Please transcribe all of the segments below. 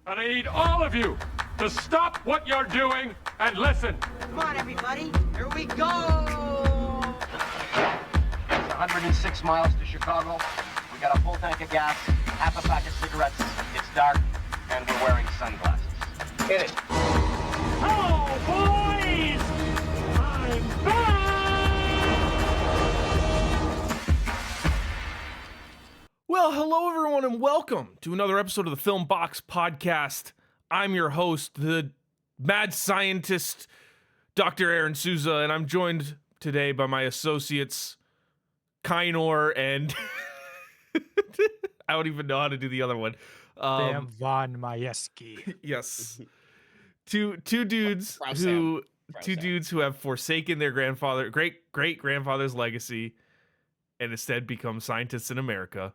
And I need all of you to stop what you're doing and listen. Come on, everybody. Here we go. 106 miles to Chicago. We got a full tank of gas, half a pack of cigarettes. It's dark, and we're wearing sunglasses. Hit it. Hello, boys! I'm back! Well, hello everyone and welcome to another episode of the Film Box Podcast. I'm your host, the mad scientist, Dr. Aaron Souza, and I'm joined today by my associates, Kainor and... I don't even know how to do the other one. Sam Von Majewski. Yes. Two dudes who have forsaken their great-grandfather's legacy and instead become scientists in America.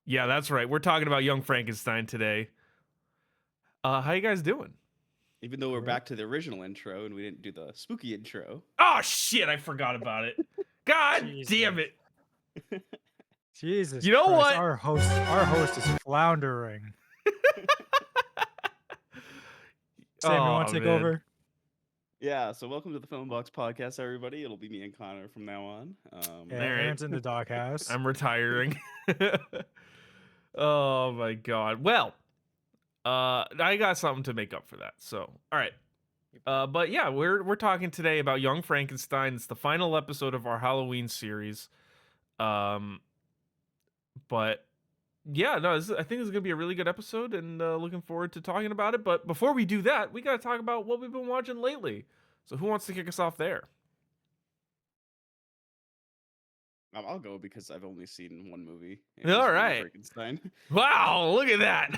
Yeah, that's right. We're talking about Young Frankenstein today. How you guys doing? Even though we're back to the original intro and we didn't do the spooky intro. Oh shit, I forgot about it. God Jesus. damn it. Jesus. You know Christ, what? Our host is floundering. Sam, you want to take over? Yeah, so welcome to the Film Box Podcast, everybody. It'll be me and Connor from now on. Yeah, All right. Aaron's in the doghouse. I'm retiring. Oh my god. Well, I got something to make up for that. So, all right. But yeah, we're talking today about Young Frankenstein. It's the final episode of our Halloween series. But yeah, no, I think this is gonna be a really good episode, and looking forward to talking about it. But before we do that, we gotta talk about what we've been watching lately. So, who wants to kick us off there? I'll go because I've only seen one movie. All right. Frankenstein. Wow, look at that.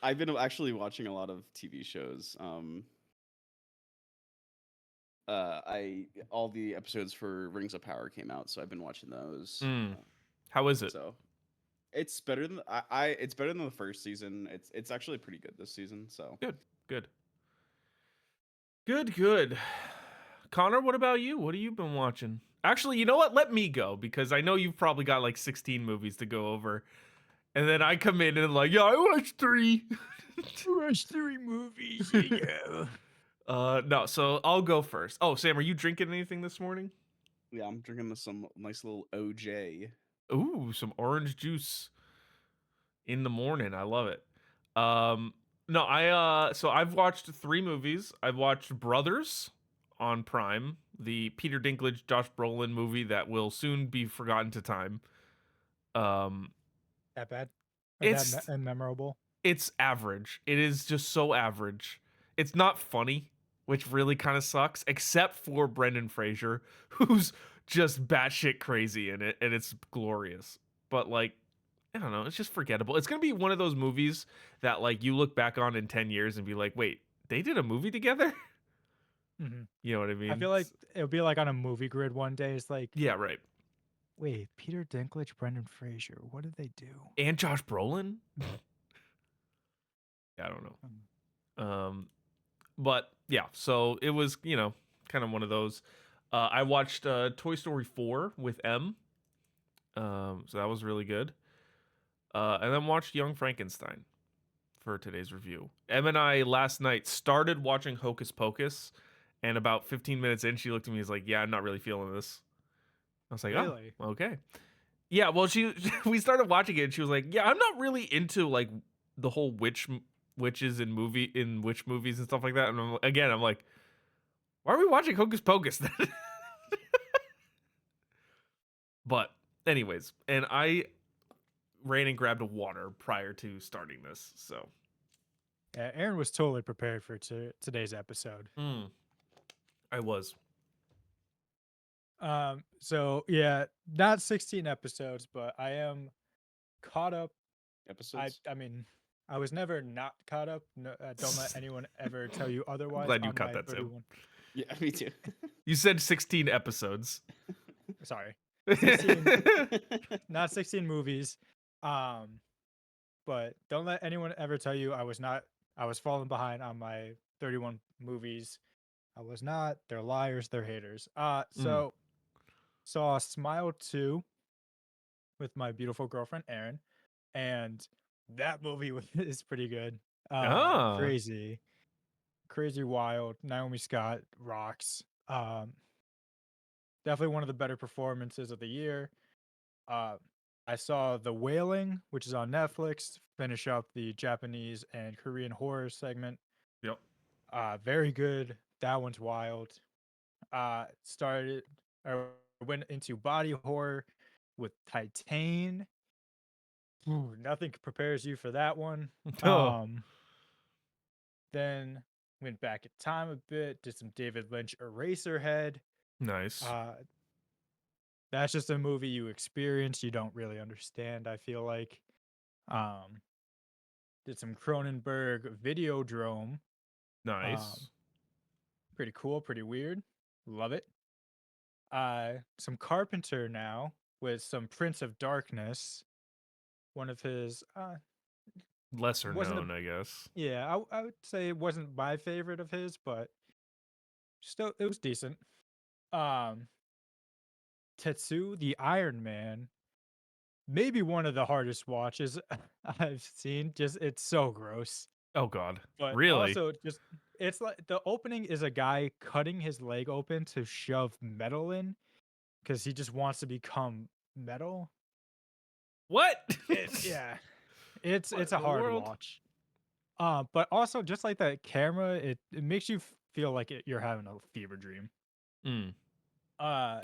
I've been actually watching a lot of TV shows. All the episodes for Rings of Power came out, so I've been watching those. How is it? So it's better than it's better than the first season. It's actually pretty good this season. So Good. Connor, what about you? What have you been watching? Actually, you know what? Let me go, because I know you've probably got like 16 movies to go over. And then I come in and like, yeah, I watched 3. I watched 3 movies. Yeah. No, so I'll go first. Oh, Sam, are you drinking anything this morning? yeah, I'm drinking some nice little OJ. Ooh, some orange juice in the morning. I love it. No, so I've watched 3 movies. I've watched Brothers on Prime, the Peter Dinklage, Josh Brolin movie that will soon be forgotten to time. That bad? It's- That and memorable? It's average. It is just so average. It's not funny, which really kind of sucks, except for Brendan Fraser, who's just batshit crazy in it, and it's glorious. But like, I don't know, it's just forgettable. It's gonna be one of those movies that like you look back on in 10 years and be like, wait, they did a movie together? Mm-hmm. You know what I mean? I feel like it'll be like on a movie grid one day. It's like, Yeah, right. wait, Peter Dinklage, Brendan Fraser, what did they do? And Josh Brolin? Yeah, I don't know. But yeah, so it was, kind of one of those. I watched Toy Story 4 with M. So that was really good. And then watched Young Frankenstein for today's review. Em and I last night started watching Hocus Pocus, and about 15 minutes in, she looked at me and was like, yeah, I'm not really feeling this. I was like, Really? oh, okay. Yeah, well, we started watching it, and she was like, yeah, I'm not really into like the whole witches in witch movies and stuff like that. And I'm like, why are we watching Hocus Pocus then? But anyways, and I ran and grabbed a water prior to starting this, so Yeah, Aaron was totally prepared for today's episode. I was. So yeah, not 16 episodes, but I am caught up. Episodes. I mean, I was never not caught up. No, don't let anyone ever tell you otherwise. Glad you on caught my that, Sam. 31 Yeah, me too. You said 16 episodes. Sorry, 16, not 16 movies. But don't let anyone ever tell you I was falling behind on my 31 movies. I was not. They're liars. They're haters. So saw Smile 2 with my beautiful girlfriend Erin, and That movie is pretty good. Ah, Crazy, crazy wild. Naomi Scott rocks. Definitely one of the better performances of the year. Uh, I saw The Wailing, which is on Netflix. Finish up the Japanese and Korean horror segment. yep. Very good. That one's wild. Started or went into body horror with Titan. Ooh, nothing prepares you for that one. Oh, Then went back in time a bit, did some David Lynch Eraserhead. nice. Uh, that's just a movie you experience, you don't really understand, I feel like. Um, did some Cronenberg Videodrome. Um, Nice. pretty cool, pretty weird. Love it. Some Carpenter now with some Prince of Darkness. One of his Lesser wasn't a known, I guess. yeah, I would say it wasn't my favorite of his, but still it was decent. Um Tetsu the Iron Man, maybe one of the hardest watches I've seen. Just it's so gross. Oh God, But really? also just it's like the opening is a guy cutting his leg open to shove metal in because he just wants to become metal. What? Yeah. It's What it's in a the hard world? watch. But also just like that camera, it makes you feel like you're having a fever dream. Mm. Uh,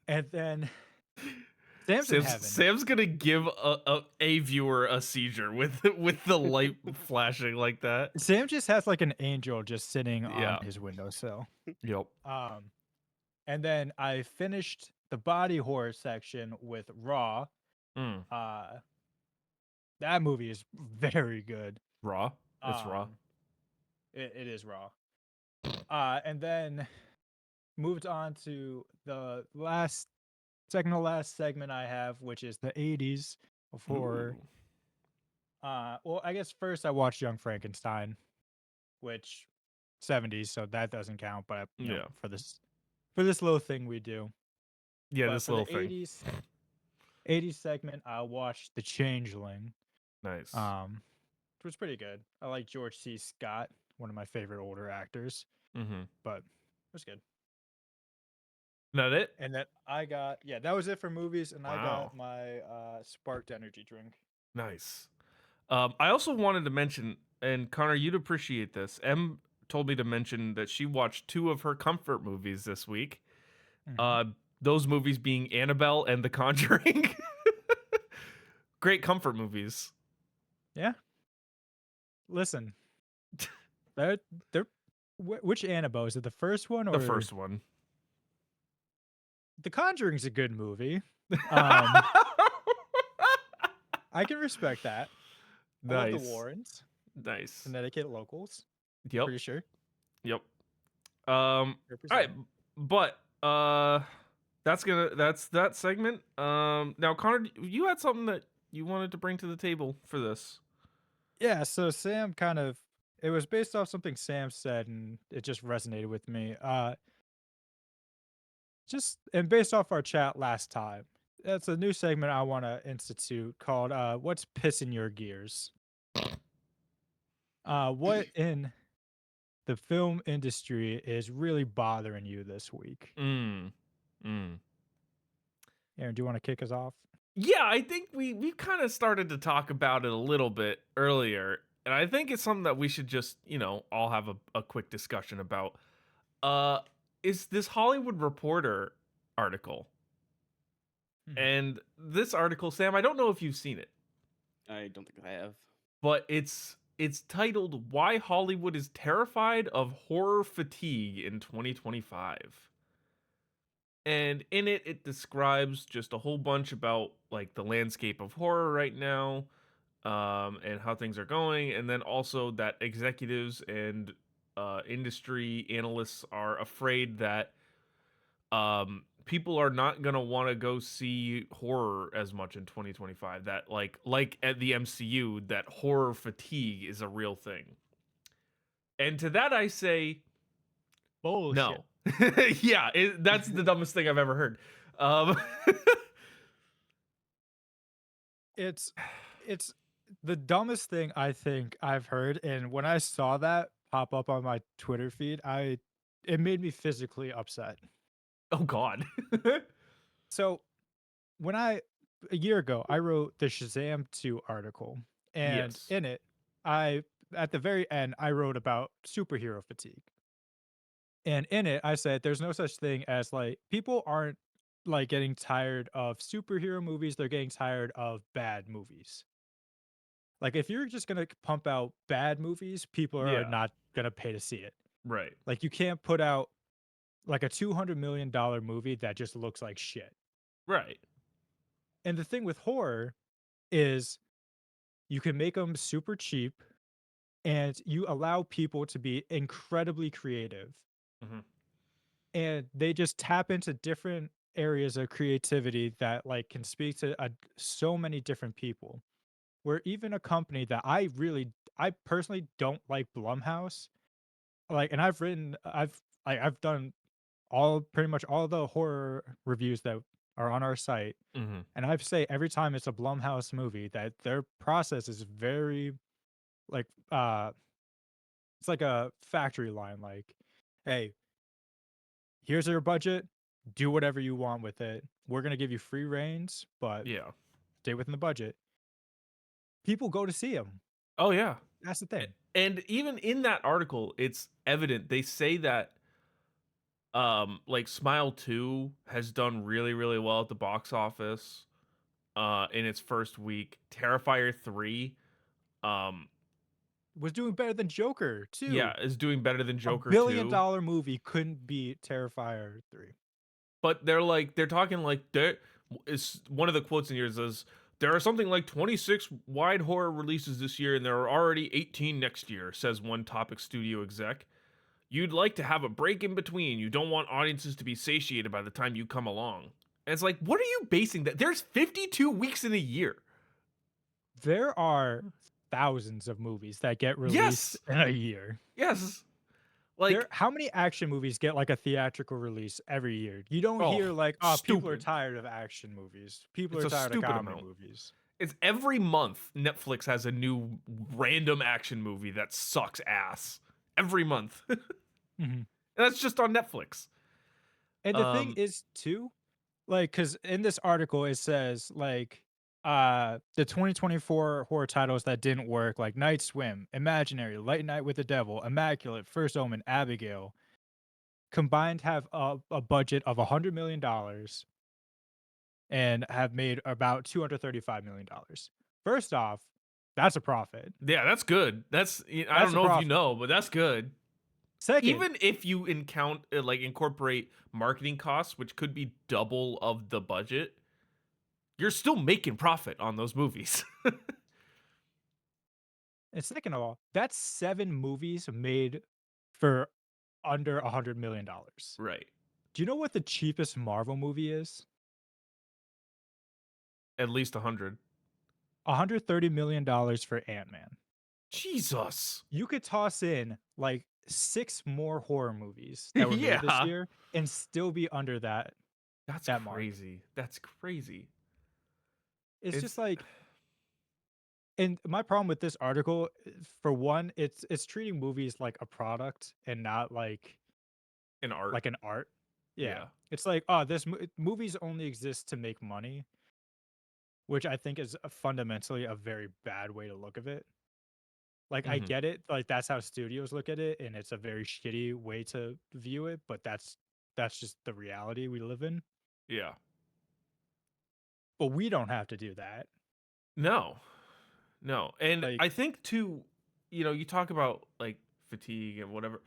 and then Sam's in heaven. Sam's gonna give a viewer a seizure with the light flashing like that. Sam just has like an angel just sitting on Yeah. his windowsill. Yep. Um, and then I finished the body horror section with Raw. Mm. Uh, that movie is very good. Raw. It's raw. Um, it is Raw. And then moved on to the second to last segment I have, which is the 80s before. Ooh. Well, I guess first I watched Young Frankenstein, which 70s, so that doesn't count. But Yeah. for this little thing we do. Yeah. But This for little the thing. 80s segment, I watched The Changeling, Nice. which was pretty good. I like George C. Scott, one of my favorite older actors, Mm-hmm. but it was good. That it? And then that was it for movies, and I Wow. got my sparked energy drink. Nice. I also wanted to mention, and Connor, you'd appreciate this. Em told me to mention that she watched 2 of her comfort movies this week. Mhm. Those movies being Annabelle and The Conjuring. Great comfort movies. Yeah. Listen, they're which Annabelle is it? The first one or The first one. The Conjuring's a good movie. I can respect that. I love the Nice. Warrens, Nice. Connecticut locals. Yep. Pretty sure. Yep. All right, Represent. but that's that segment. Now Connor, you had something that you wanted to bring to the table for this. Yeah, so Sam it was based off something Sam said and it just resonated with me. And based off our chat last time. That's a new segment I want to institute called What's Pissing Your Gears? What in the film industry is really bothering you this week? Mm. Mm. Aaron, do you want to kick us off? Yeah, I think we kind of started to talk about it a little bit earlier, and I think it's something that we should just, all have a quick discussion about. Is this Hollywood Reporter article. Mhm. And this article, Sam, I don't know if you've seen it, I don't think I have. but it's titled "Why Hollywood is Terrified of Horror Fatigue in 2025." And in it describes just a whole bunch about like the landscape of horror right now, and how things are going, and then also that executives and industry analysts are afraid that people are not gonna want to go see horror as much in 2025. That like at the MCU, that horror fatigue is a real thing. And to that I say, Bullshit. no. Yeah, that's the dumbest thing I've ever heard. It's the dumbest thing I think I've heard, and when I saw that pop up on my Twitter feed, it made me physically upset. Oh God. So when I a year ago, I wrote the Shazam 2 article, and Yes. in it, I at the very end, I wrote about superhero fatigue. And in it, I said there's no such thing as like people aren't like getting tired of superhero movies, they're getting tired of bad movies. Like if you're just gonna pump out bad movies, people are Yeah. not gonna pay to see it. Right. Like you can't put out like a $200 million movie that just looks like shit. Right. And the thing with horror is you can make them super cheap and you allow people to be incredibly creative Hmm. and they just tap into different areas of creativity that like can speak to so many different people where even a company that I personally don't like Blumhouse like and I've done all pretty much all the horror reviews that are on our site Hmm. and I say every time it's a Blumhouse movie that their process is very like it's like a factory line like hey, here's your budget, do whatever you want with it. We're going to give you free reins, but Yeah. stay within the budget. People go to see them. Oh yeah. That's the thing. And even in that article, it's evident they say that like Smile 2 has done really really well at the box office in its first week. Terrifier 3 um Was doing better than Joker, too. yeah, is doing better than A Joker billion 2. dollar movie couldn't beat Terrifier 3. But they're talking like there is one of the quotes in here says there are something like 26 wide horror releases this year and there are already 18 next year, says one Topic Studio exec. You'd like to have a break in between. You don't want audiences to be satiated by the time you come along. And it's like, what are you basing that? There's 52 weeks in a year. There are thousands of movies that get released Yes. in a year. Yes. Like, How many action movies get like a theatrical release every year? You don't oh, hear like, oh, people are stupid. tired of action movies. People It's are a tired of stupid comedy amount. movies. It's every month Netflix has a new random action movie that sucks ass. Every month. Mhm. And that's just on Netflix. And the thing Um, is too, like, because in this article it says like the 2024 horror titles that didn't work, like Night Swim, Imaginary, Late Night with the Devil, Immaculate, First Omen, Abigail, combined have a budget of $100 million and have made about $235 million. First off, that's a profit. yeah, that's good. I don't That's a know if you profit. know, but that's good. Second, Even if you like incorporate marketing costs, which could be double of the budget, you're still making profit on those movies. and second of all, that's 7 movies made for under $100 million. Right. Do you know what the cheapest Marvel movie is? At least 100. $130 million for Ant-Man. Jesus. You could toss in like 6 more horror movies that were made this Yeah. year and still be under That's that mark. crazy. That's crazy. It's It's just like, and my problem with this article, for one, it's treating movies like a product and not an art. like an art. Yeah, Yeah. it's like, movies only exist to make money, which I think is fundamentally a very bad way to look at it. Like, I Hmm. get it, like, that's how studios look at it, and it's a very shitty way to view it, but that's just the reality we live in. Yeah. But we don't have to do that. No. No. And Like, I think too, you talk about like fatigue and whatever.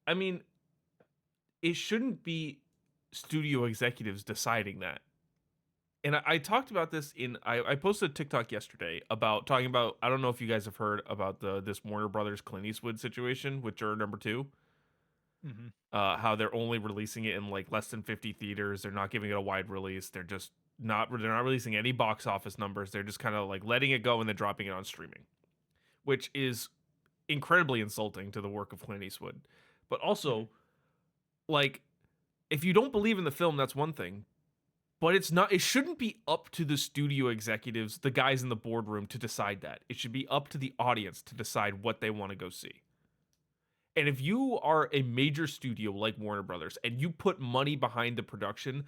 I mean, it shouldn't be studio executives deciding that. And I talked about this I posted a TikTok yesterday about talking about, I don't know if you guys have heard about this Warner Brothers Clint Eastwood situation with Juror number 2. mhm. How they're only releasing it in like less than 50 theaters. They're not giving it a wide release. They're not releasing any box office numbers. They're just kind of like letting it go and then dropping it on streaming, which is incredibly insulting to the work of Clint Eastwood. But Mhm. also, like, if you don't believe in the film, that's one thing. But it's not. It shouldn't be up to the studio executives, the guys in the boardroom, to decide that. It should be up to the audience to decide what they want to go see. And if you are a major studio like Warner Brothers and you put money behind the production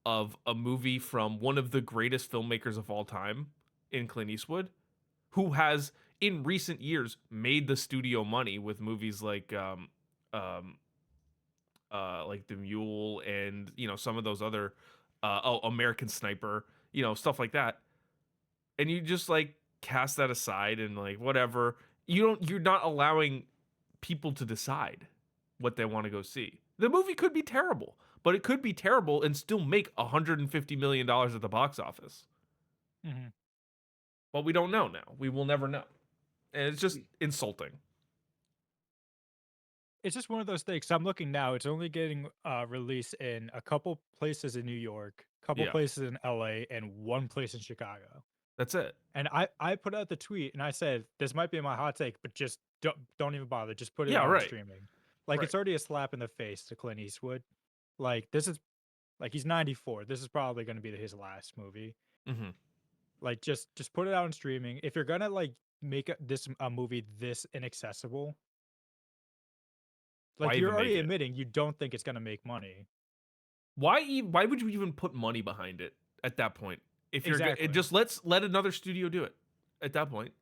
of a movie from one of the greatest filmmakers of all time in Clint Eastwood, who has in recent years made the studio money with movies um like The Mule and some of those other American Sniper, stuff like that. And you just like cast that aside and like whatever. You're not allowing people to decide what they want to go see. The movie could be terrible, but it could be terrible and still make $150 million at the box office. Mhm. But we don't know now. We will never know. And it's just insulting. It's just one of those things. I'm looking now. It's only getting released in a couple places in New York, couple Yeah. places in LA, and one place in Chicago. That's it. And I put out the tweet and I said, this might be my hot take, but just don't even bother. Just put it Yeah, on right. streaming. Like Right. it's already a slap in the face to Clint Eastwood. Like this is like he's 94. This is probably going to be his last movie. Mm-hmm. Like just put it out on streaming. If you're gonna like make a movie this inaccessible, Why like you're even already make it? admitting you don't think it's gonna make money. Why would you even put money behind it at that point? If you're Exactly. just let another studio do it at that point.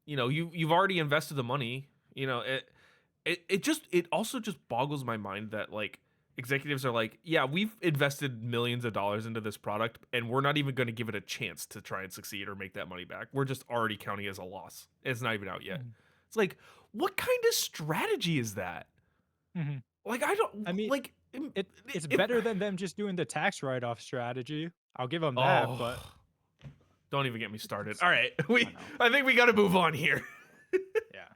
You've already invested the money. It also just boggles my mind that like executives are like, yeah, we've invested millions of dollars into this product and we're not even going to give it a chance to try and succeed or make that money back. We're just already counting it as a loss. It's not even out yet. Mhm. It's like, what kind of strategy is that? Mhm. Like, I don't I mean, like It's if- better than them just doing the tax write-off strategy. I'll give them that, but don't even get me started. It's- All right, know. I think we got to move on here. yeah.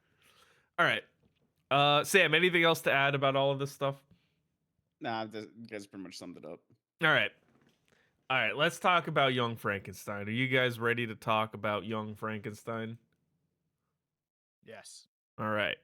All right, Sam, anything else to add about all of this stuff? Nah, you guys pretty much summed it up. All right. Let's talk about Young Frankenstein. Are you guys ready to talk about Young Frankenstein? Yes. All right.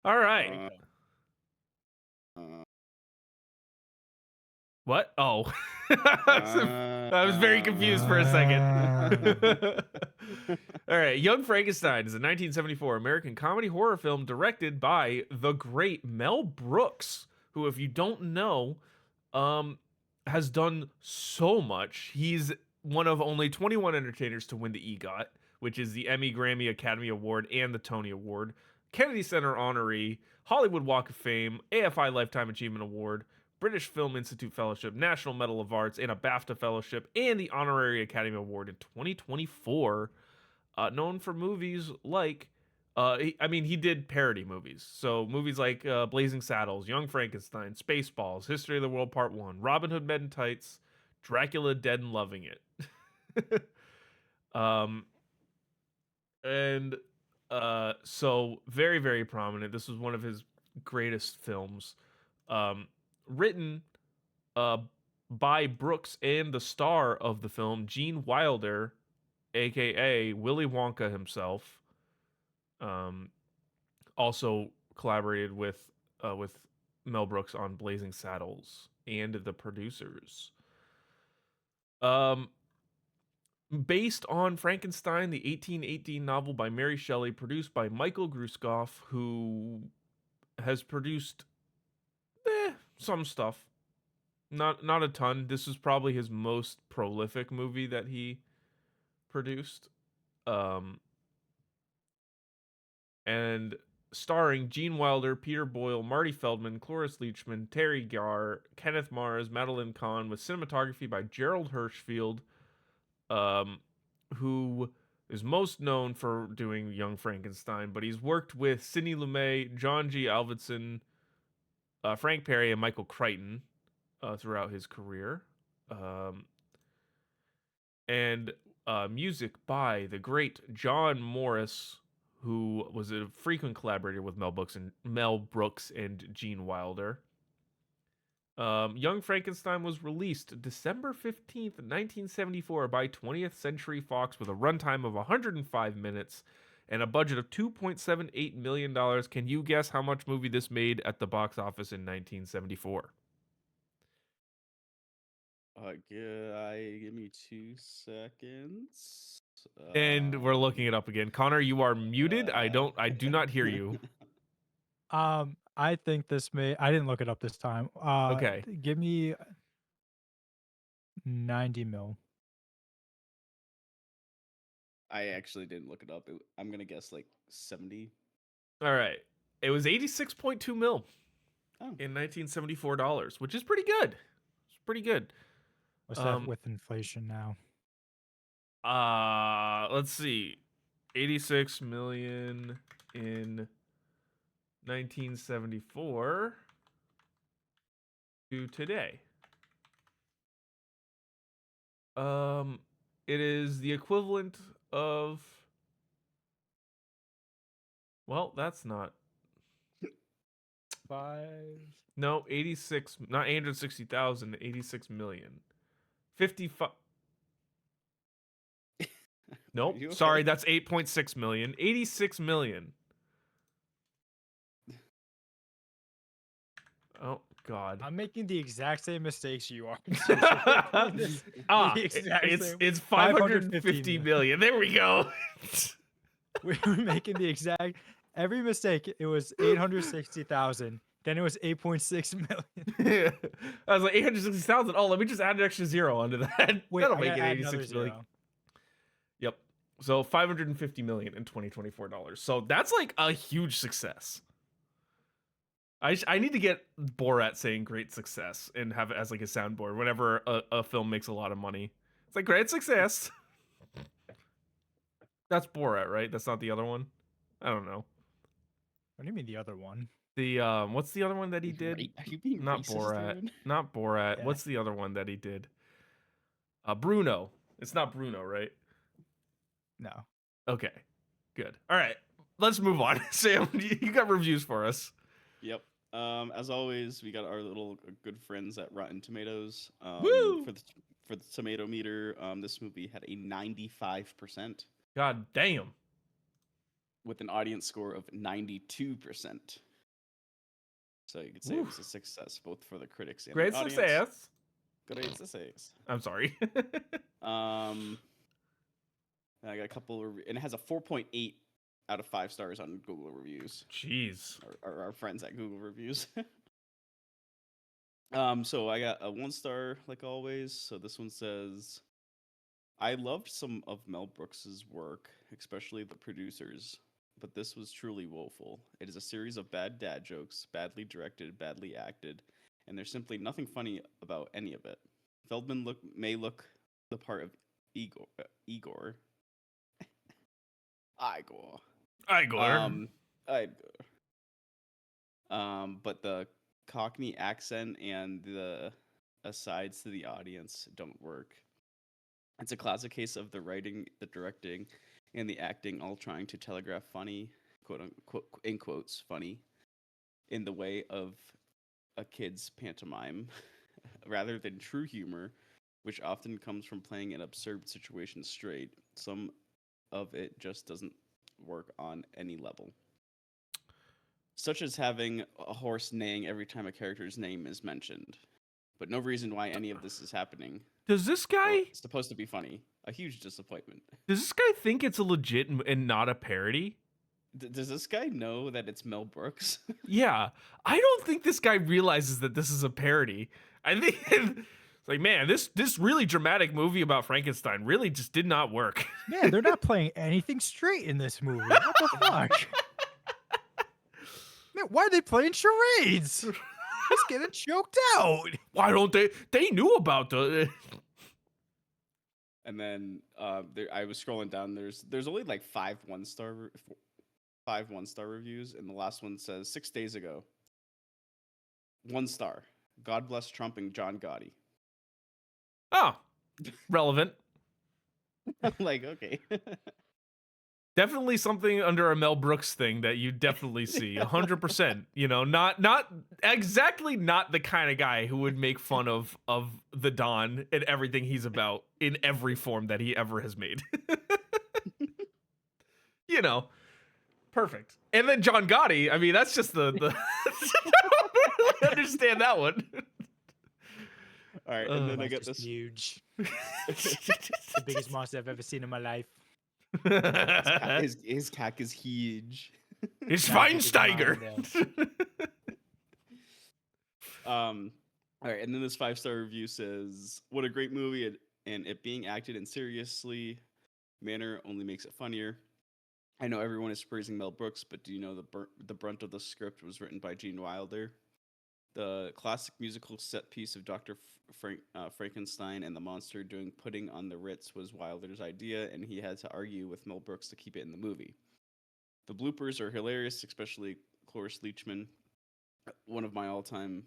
All right. There you go. What? Oh. I was very confused for a second. All right. Young Frankenstein is a 1974 American comedy horror film directed by the great Mel Brooks, who, if you don't know, has done so much. He's one of only 21 entertainers to win the EGOT, which is the Emmy, Grammy, Academy Award, and the Tony Award, Kennedy Center honoree, Hollywood Walk of Fame, AFI Lifetime Achievement Award, British Film Institute Fellowship, National Medal of Arts, and a BAFTA Fellowship, and the Honorary Academy Award in 2024. Known for movies like, he did parody movies. So movies like Blazing Saddles, Young Frankenstein, Spaceballs, History of the World Part 1, Robin Hood Men in Tights, Dracula Dead and Loving It. So very, very prominent. This was one of his greatest films. Written by Brooks and the star of the film, Gene Wilder, aka Willy Wonka himself. Also collaborated with Mel Brooks on Blazing Saddles and the producers. Based on Frankenstein, the 1818 novel by Mary Shelley, produced by Michael Gruskoff, who has produced some stuff. Not a ton. This is probably his most prolific movie that he produced. And starring Gene Wilder, Peter Boyle, Marty Feldman, Cloris Leachman, Terry Garr, Kenneth Mars, Madeline Kahn, with cinematography by Gerald Hirschfield, who is most known for doing Young Frankenstein, but he's worked with Sidney Lumet, John G. Avildsen, Frank Perry, and Michael Crichton throughout his career. And music by the great John Morris, who was a frequent collaborator with Mel Brooks and Gene Wilder. Young Frankenstein was released December 15th, 1974 by 20th Century Fox with a runtime of 105 minutes and a budget of $2.78 million. Can you guess how much movie this made at the box office in 1974? Give me 2 seconds. And we're looking it up again. Connor, you are muted. I do not hear you. I think this may. I didn't look it up this time. Okay. Give me 90 mil. I actually didn't look it up. I'm gonna guess like 70. All right. It was 86.2 mil Oh. in 1974 dollars, which is pretty good. It's pretty good. What's that with inflation now? Let's see. 86 million in 1974 to today. It is the equivalent of, well, that's not 5. no 86, not 860,000, 86 million. 55. Nope. You okay? Sorry, that's 8.6 million. 86 million. Oh God. I'm making the exact same mistakes you are. It's 550 million. There we go. We were making the exact every mistake. It was 860,000. Then it was 8.6 million. I was like 860,000. Oh, let me just add an extra zero onto that. Wait, That'll I make gotta it add another 86 million. zero. Yep. So 550 million in 2024 dollars. So that's like a huge success. I need to get Borat saying great success and have it as like a soundboard whenever a film makes a lot of money. It's like great success. That's Borat, right? That's not the other one? I don't know. What do you mean the other one? The what's the other one that he did? Are you being Not racist, Borat. Aaron? Not Borat. Yeah. What's the other one that he did? Bruno. It's not Bruno, right? No. Okay. Good. All right. Let's move on. Sam, you got reviews for us. Yep. As always, we got our little good friends at Rotten Tomatoes. Woo! For the tomato meter, this movie had a 95% God damn. with an audience score of 92%. So you could say it was a success both for the critics and Great the audience. success. Great success. I'm sorry. And I got a couple and it has a 4.8 out of 5 stars on Google reviews. Jeez. Our friends at Google Reviews. So I got a 1 star like always. So this one says, I loved some of Mel Brooks's work, especially the producers, but this was truly woeful. It is a series of bad dad jokes, badly directed, badly acted, and there's simply nothing funny about any of it. Feldman may look the part of Igor. Igor. But the Cockney accent and the asides to the audience don't work. It's a classic case of the writing, the directing, and the acting all trying to telegraph funny, quote unquote, in quotes, funny, in the way of a kid's pantomime, rather than true humor, which often comes from playing an absurd situation straight. Some of it just doesn't work on any level. Such as having a horse neighing every time a character's name is mentioned. But no reason why any of this is happening. Does this Well, guy it's supposed to be funny. A huge disappointment. does this guy think it's a legit and not a parody? Does this guy know that it's Mel Brooks? Yeah. I don't think this guy realizes that this is a parody. I think it's like, man, this really dramatic movie about Frankenstein really just did not work. Man, they're not playing anything straight in this movie. What the fuck? Man, why are they playing charades? He's getting choked out. Why don't they knew about the And then I was scrolling down. There's only like 5 1-star reviews, and the last one says 6 days ago. 1 star. God bless Trump and John Gotti. Oh, relevant. Like, okay. Definitely something under a Mel Brooks thing that you definitely see 100%. You know, not exactly not the kind of guy who would make fun of the Don and everything he's about in every form that he ever has made. You know, perfect. And then John Gotti, I mean, that's just the I understand that one. All right, and then I Mine's got just this. huge. The biggest monster I've ever seen in my life. His cack is huge. It's That's a big Schweinsteiger. All right, and then this 5-star review says, "What a great movie, and it being acted in seriously manner only makes it funnier. I know everyone is praising Mel Brooks, but do you know the brunt of the script was written by Gene Wilder? The classic musical set piece of Dr. Frankenstein and the monster doing pudding on the Ritz was Wilder's idea, and he had to argue with Mel Brooks to keep it in the movie. The bloopers are hilarious, especially Cloris Leachman, one of my all-time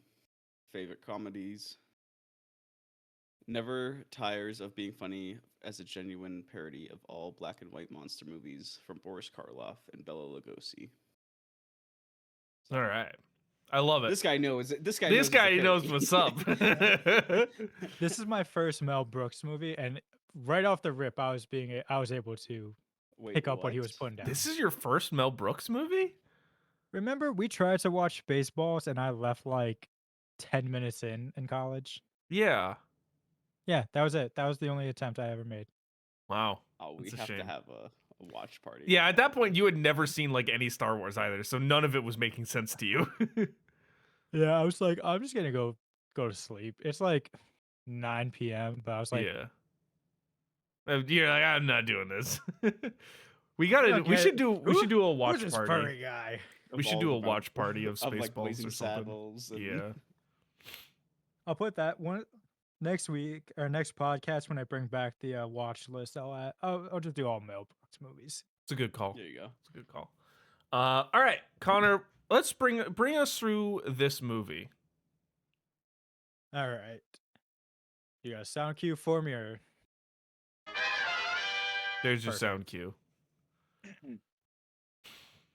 favorite comedies. Never tires of being funny as a genuine parody of all black and white monster movies from Boris Karloff and Bela Lugosi." All right. I love it. This guy knows. This guy knows what's up. This is my first Mel Brooks movie, and right off the rip, I was able to Wait, pick up what he was putting down. This is your first Mel Brooks movie? Remember, we tried to watch Spaceballs, and I left like 10 minutes in college. Yeah. Yeah, that was it. That was the only attempt I ever made. Wow. Oh, we That's a have to shame. have a watch party. Yeah, at that point you had never seen like any Star Wars either, so none of it was making sense to you. Yeah, I was like, I'm just gonna go to sleep. It's like 9 p.m., but I was like, Yeah. You're like, I'm not doing this. We should do a watch who's this party. furry guy? We should do a watch party of Spaceballs Blazing or something. Saddles and- Yeah. I'll put that one next week or next podcast when I bring back the watch list. I'll just do all Mel Brooks movies. It's a good call. There you go. It's a good call. All right, Connor, let's bring us through this movie. All right, you got a sound cue for me, or There's your Perfect. sound cue.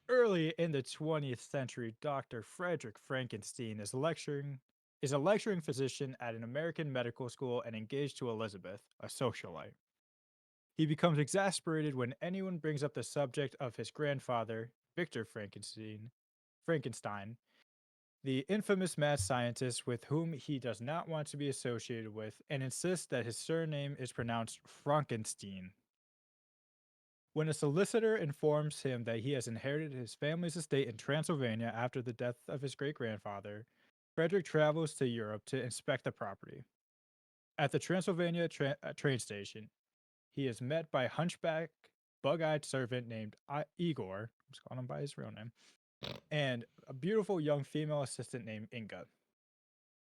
early in the 20th century, Dr. Frederick Frankenstein is a lecturing physician at an American medical school and engaged to Elizabeth, a socialite. He becomes exasperated when anyone brings up the subject of his grandfather, Victor Frankenstein, the infamous mad scientist with whom he does not want to be associated with, and insists that his surname is pronounced Frankenstein. When a solicitor informs him that he has inherited his family's estate in Transylvania after the death of his great-grandfather, Frederick travels to Europe to inspect the property. At the Transylvania train station, he is met by a hunchback, bug-eyed servant named Igor, I'm just calling him by his real name, and a beautiful young female assistant named Inga.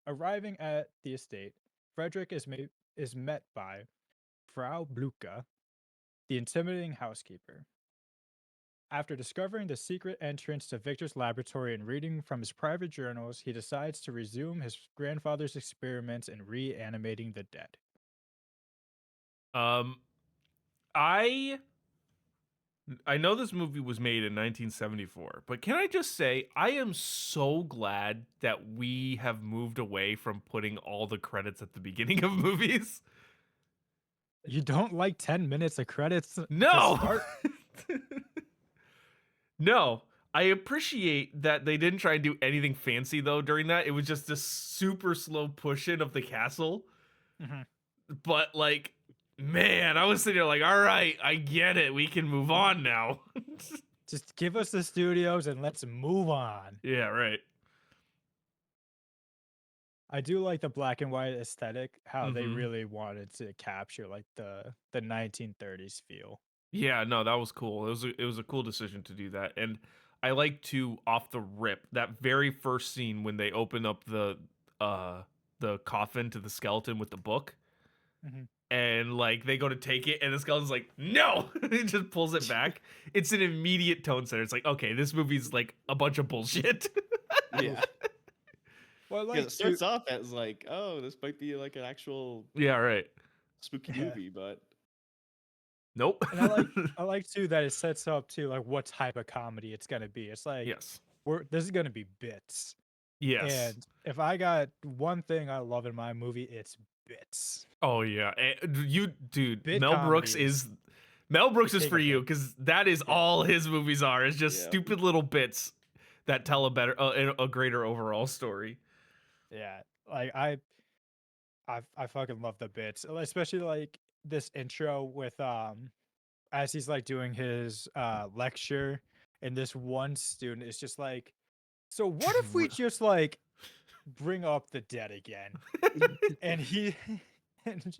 Arriving at the estate, Frederick is met by Frau Bluka, the intimidating housekeeper. After discovering the secret entrance to Victor's laboratory and reading from his private journals, he decides to resume his grandfather's experiments in reanimating the dead. I know this movie was made in 1974, but can I just say I am so glad that we have moved away from putting all the credits at the beginning of movies. You don't like 10 minutes of credits? to No. start? No. I appreciate that they didn't try and do anything fancy though during that. It was just this super slow push in of the castle. Mhm. But like, man, I was sitting there like, all right, I get it. We can move on now. Just give us the studios and let's move on. Yeah, right. I do like the black and white aesthetic, how they Mhm. really wanted to capture like the 1930s feel. Yeah, no, that was cool. It was a cool decision to do that. And I like to off the rip that very first scene when they open up the coffin to the skeleton with the book. Mhm. And like they go to take it and the skeleton's like, no. It just pulls it back. It's an immediate tone setter. It's like, okay, this movie's like a bunch of bullshit. Yeah. Well, Because it starts off as like, oh, this might be like an actual Yeah, right. spooky Yeah. movie, but Nope. And I like too that it sets up to like what type of comedy it's gonna be. It's like Yes. this is gonna be bits. Yes. And if I got one thing I love in my movie, it's bits. Oh yeah. Dude, Bit comedy Mel Brooks is is king for of you it. because that is Yeah. all his movies are. It's just Yeah. stupid little bits that tell a greater overall story. Yeah. Like I fucking love the bits, especially like this intro with as he's like doing his lecture, and this one student is just like, so what if we just like bring up the dead again? And he and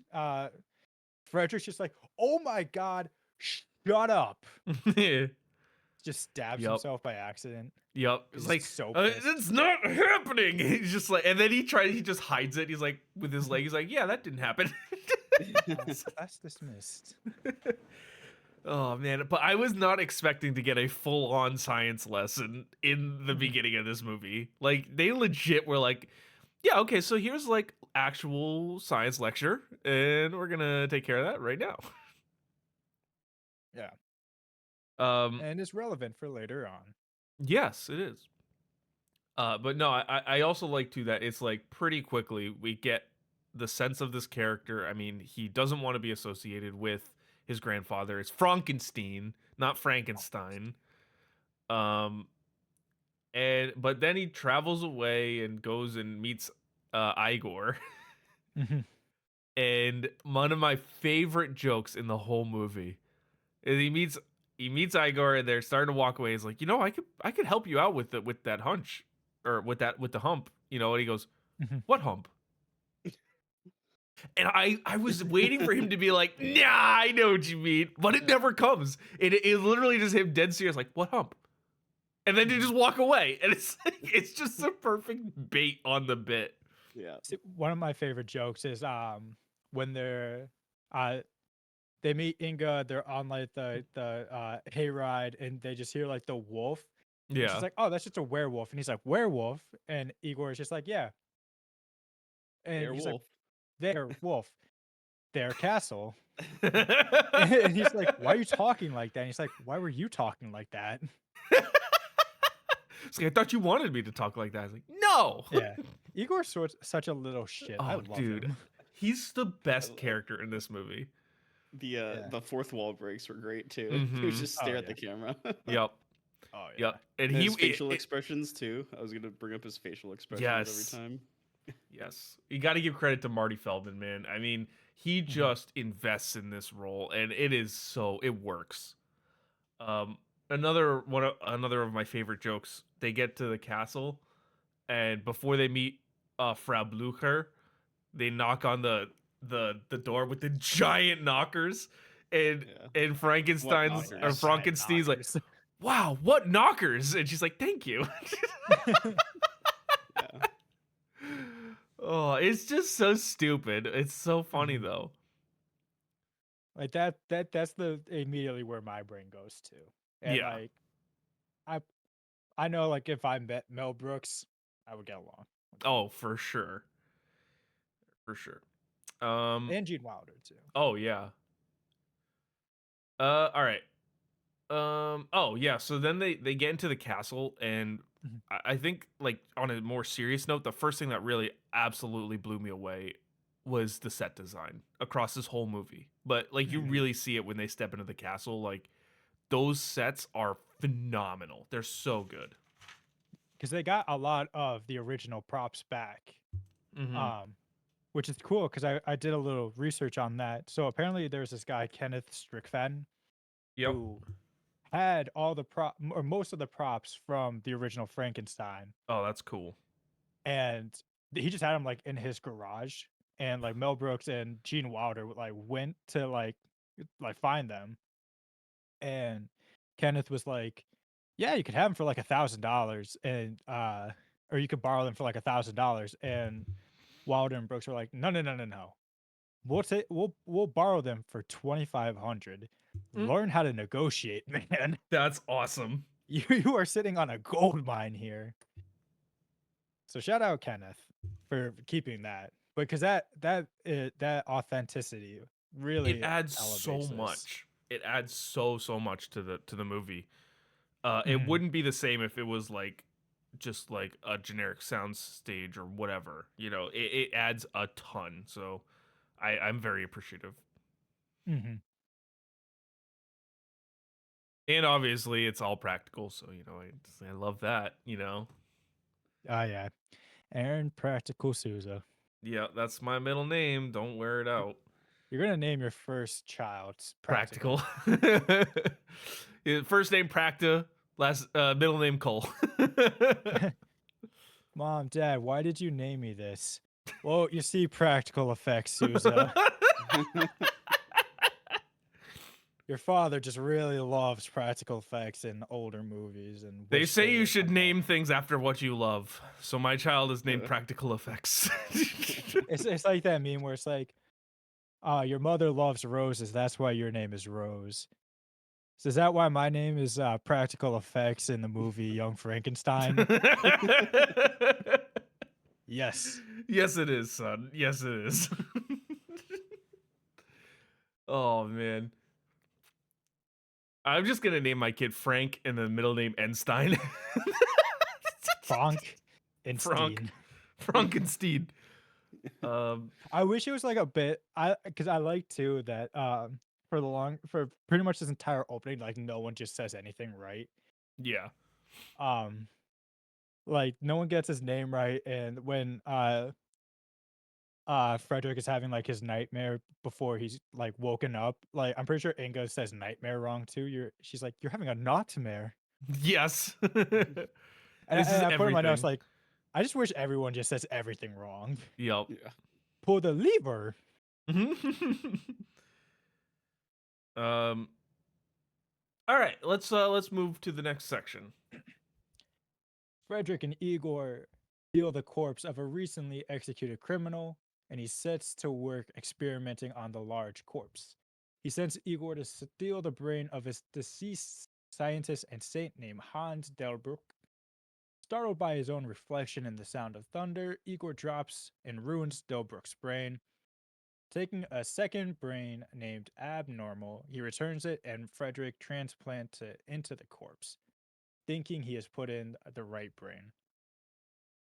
Frederick's just like, oh my god, shut up. Just stabs Yup. himself by accident. Yep. He's It's just like so pissed. it's not happening. He's just like, and then he just hides it. He's like with his leg. He's like, yeah, that didn't happen. Class dismissed. Oh man, but I was not expecting to get a full-on science lesson in the beginning of this movie. Like they legit were like, yeah, okay, so here's like actual science lecture and we're going to take care of that right now. Yeah. Um And it's relevant for later on. yes, it is. But no, I also like too that it's like pretty quickly we get the sense of this character. I mean, he doesn't want to be associated with his grandfather. It's Frankenstein, not Frankenstein. Um, but then he travels away and goes and meets Igor. Mhm. And one of my favorite jokes in the whole movie is he meets Igor and they're starting to walk away. He's like, I could help you out with that hunch or with the hump, And he goes, Mhm. what hump? And I was waiting for him to be like, nah, I know what you mean, but it never comes. It literally just him dead serious, like, what hump? And then they just walk away, and it's like, it's just a perfect bait on the bit. Yeah. See, one of my favorite jokes is when uh they meet Inga, they're on like the hayride, and they just hear like the wolf. And she's Yeah. like, "Oh, that's just a werewolf," and he's like, "Werewolf," and Igor is just like, "Yeah," and he's like, Airwolf. "Their wolf, their castle," and he's like, "Why are you talking like that?" And he's like, "Why were you talking like that?" It's like, I thought you wanted me to talk like that. I was like, no. Yeah, Igor's such a little shit. I Oh, love dude, him. he's the best character in this movie. The fourth wall breaks were great too. He Mhm. was just stare Oh, at the camera. Yep. Oh yeah. Yep. And And he his facial expressions too. I was gonna bring up his facial expressions Yes. every time. Yes. You got to give credit to Marty Feldman, man. I mean, he just invests in this role and it works. Um another of my favorite jokes. They get to the castle and before they meet Frau Blucher, they knock on the door with the giant knockers and Yeah. and Frankenstein's or knockers? Frankenstein's like, "Wow, what knockers?" And she's like, "Thank you." Yeah. Oh, it's just so stupid. It's so funny though. Like that's the immediately where my brain goes to. And Yeah. like I I know like if I met Mel Brooks, I would get along. Oh, for sure. For sure. Um And Gene Wilder too. oh yeah. All right. Oh yeah, so then they get into the castle and Mhm. I think like on a more serious note, the first thing that really absolutely blew me away was the set design across this whole movie. But like you Mhm. really see it when they step into the castle, like those sets are phenomenal. They're so good. Because they got a lot of the original props back. Mhm. Which is cool because I did a little research on that. So apparently there's this guy, Kenneth Strickfaden, Yep. who had all the or most of the props from the original Frankenstein. Oh, that's cool. And he just had them like in his garage. And like Mel Brooks and Gene Wilder like went to like find them. And Kenneth was like, "Yeah, you could have them for like $1,000, and or you could borrow them for like $1,000." And Wilder and Brooks were like, "No, no, no, no, no. We'll borrow them for 2,500. Mm. Learn how to negotiate, man. That's awesome. You are sitting on a gold mine here." So shout out Kenneth for keeping that, because that authenticity really It adds so elevates this. much. it adds so much to the movie. It Mhm. wouldn't be the same if it was like just like a generic sound stage or whatever. You know, it adds a ton. So I'm very appreciative. Mhm. And obviously it's all practical, so you know, I love that, you know. Oh yeah, Aaron Practical Souza. Yeah, that's my middle name. Don't wear it out. You're gonna name your first child Practical. Practical. First name Practa, last middle name Cole. Mom, Dad, why did you name me this? Well, you see, practical effects, Souza. Your father just really loves practical effects in older movies, and They wish say you would should come back. name things after what you love. So my child is named Practical Effects. It's like that meme where it's like, your mother loves roses, that's why your name is Rose. So is that why my name is Practical Effects in the movie Young Frankenstein? Yes. Yes, it is, son. Yes, it is. Oh man. I'm just gonna name my kid Frank and the middle name Einstein. Frank and Frank. Steen. Frankenstein. I wish it was like a bit, because I like too that for pretty much this entire opening, like no one just says anything right. Yeah. Like no one gets his name right, and when Frederick is having like his nightmare before he's like woken up, like I'm pretty sure Inga says nightmare wrong too. She's like, you're having a nightmare. Yes. And, This is I put in my notes everything. like, I just wish everyone just says everything wrong. Yep. Yeah. Pull the lever. um all right, let's move to the next section. Frederick and Igor steal the corpse of a recently executed criminal, and he sets to work experimenting on the large corpse. He sends Igor to steal the brain of his deceased scientist and saint named Hans Delbruck. Startled by his own reflection in the sound of thunder, Igor drops and ruins Delbruck's brain. Taking a second brain named Abnormal, he returns it and Frederick transplants it into the corpse, thinking he has put in the right brain.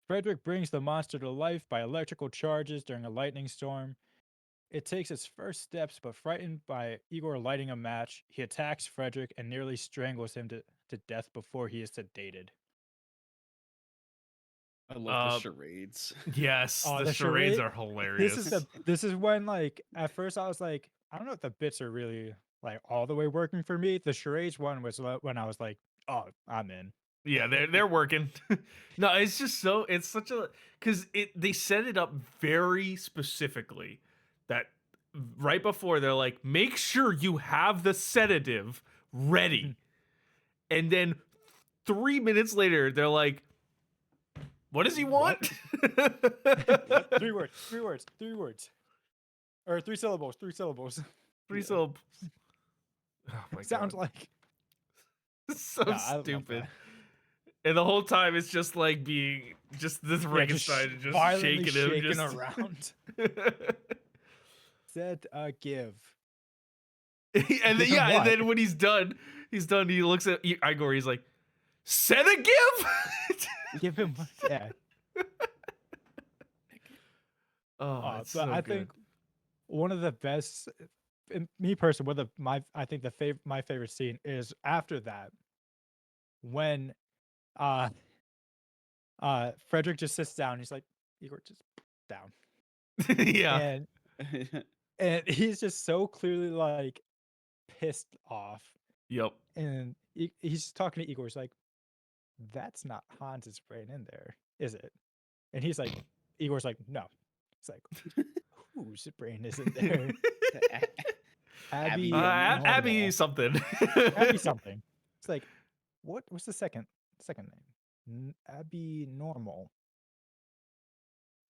Frederick brings the monster to life by electrical charges during a lightning storm. It takes its first steps, but frightened by Igor lighting a match, he attacks Frederick and nearly strangles him to death before he is sedated. I love the charades. Yes, Oh, the the charades charade- are hilarious. This is when like at first I was like, I don't know if the bits are really like all the way working for me. The charades one was when I was like, oh, I'm in. Yeah, they're working. No, it's just so it's such a because they set it up very specifically that right before they're like, make sure you have the sedative ready, and then 3 minutes later they're like, what does he want? Three words. Or 3 syllables, 3 syllables. Three syllables. Oh my Sounds god, like so Yeah, I love stupid. that. And the whole time it's just like being just this Frankenstein just violently shaking him, shaking just around. Said give. and then, Give him yeah, and what? then when he's done. He looks at Igor. He's like, "Set a give." Give him yeah. Oh, it's But so I good. think one of the best, me personally, one of I think my favorite scene is after that, when uh Frederick just sits down. He's like, Igor, just down, Yeah. and he's just so clearly like pissed off, Yep. and he's talking to Igor. He's like, that's not Hans's brain in there, is it? And he's like, Igor's like, no. It's like, whose brain is in there? Abby. Abby Normal. something. Abby something. It's like, what's the second name? Abby Normal.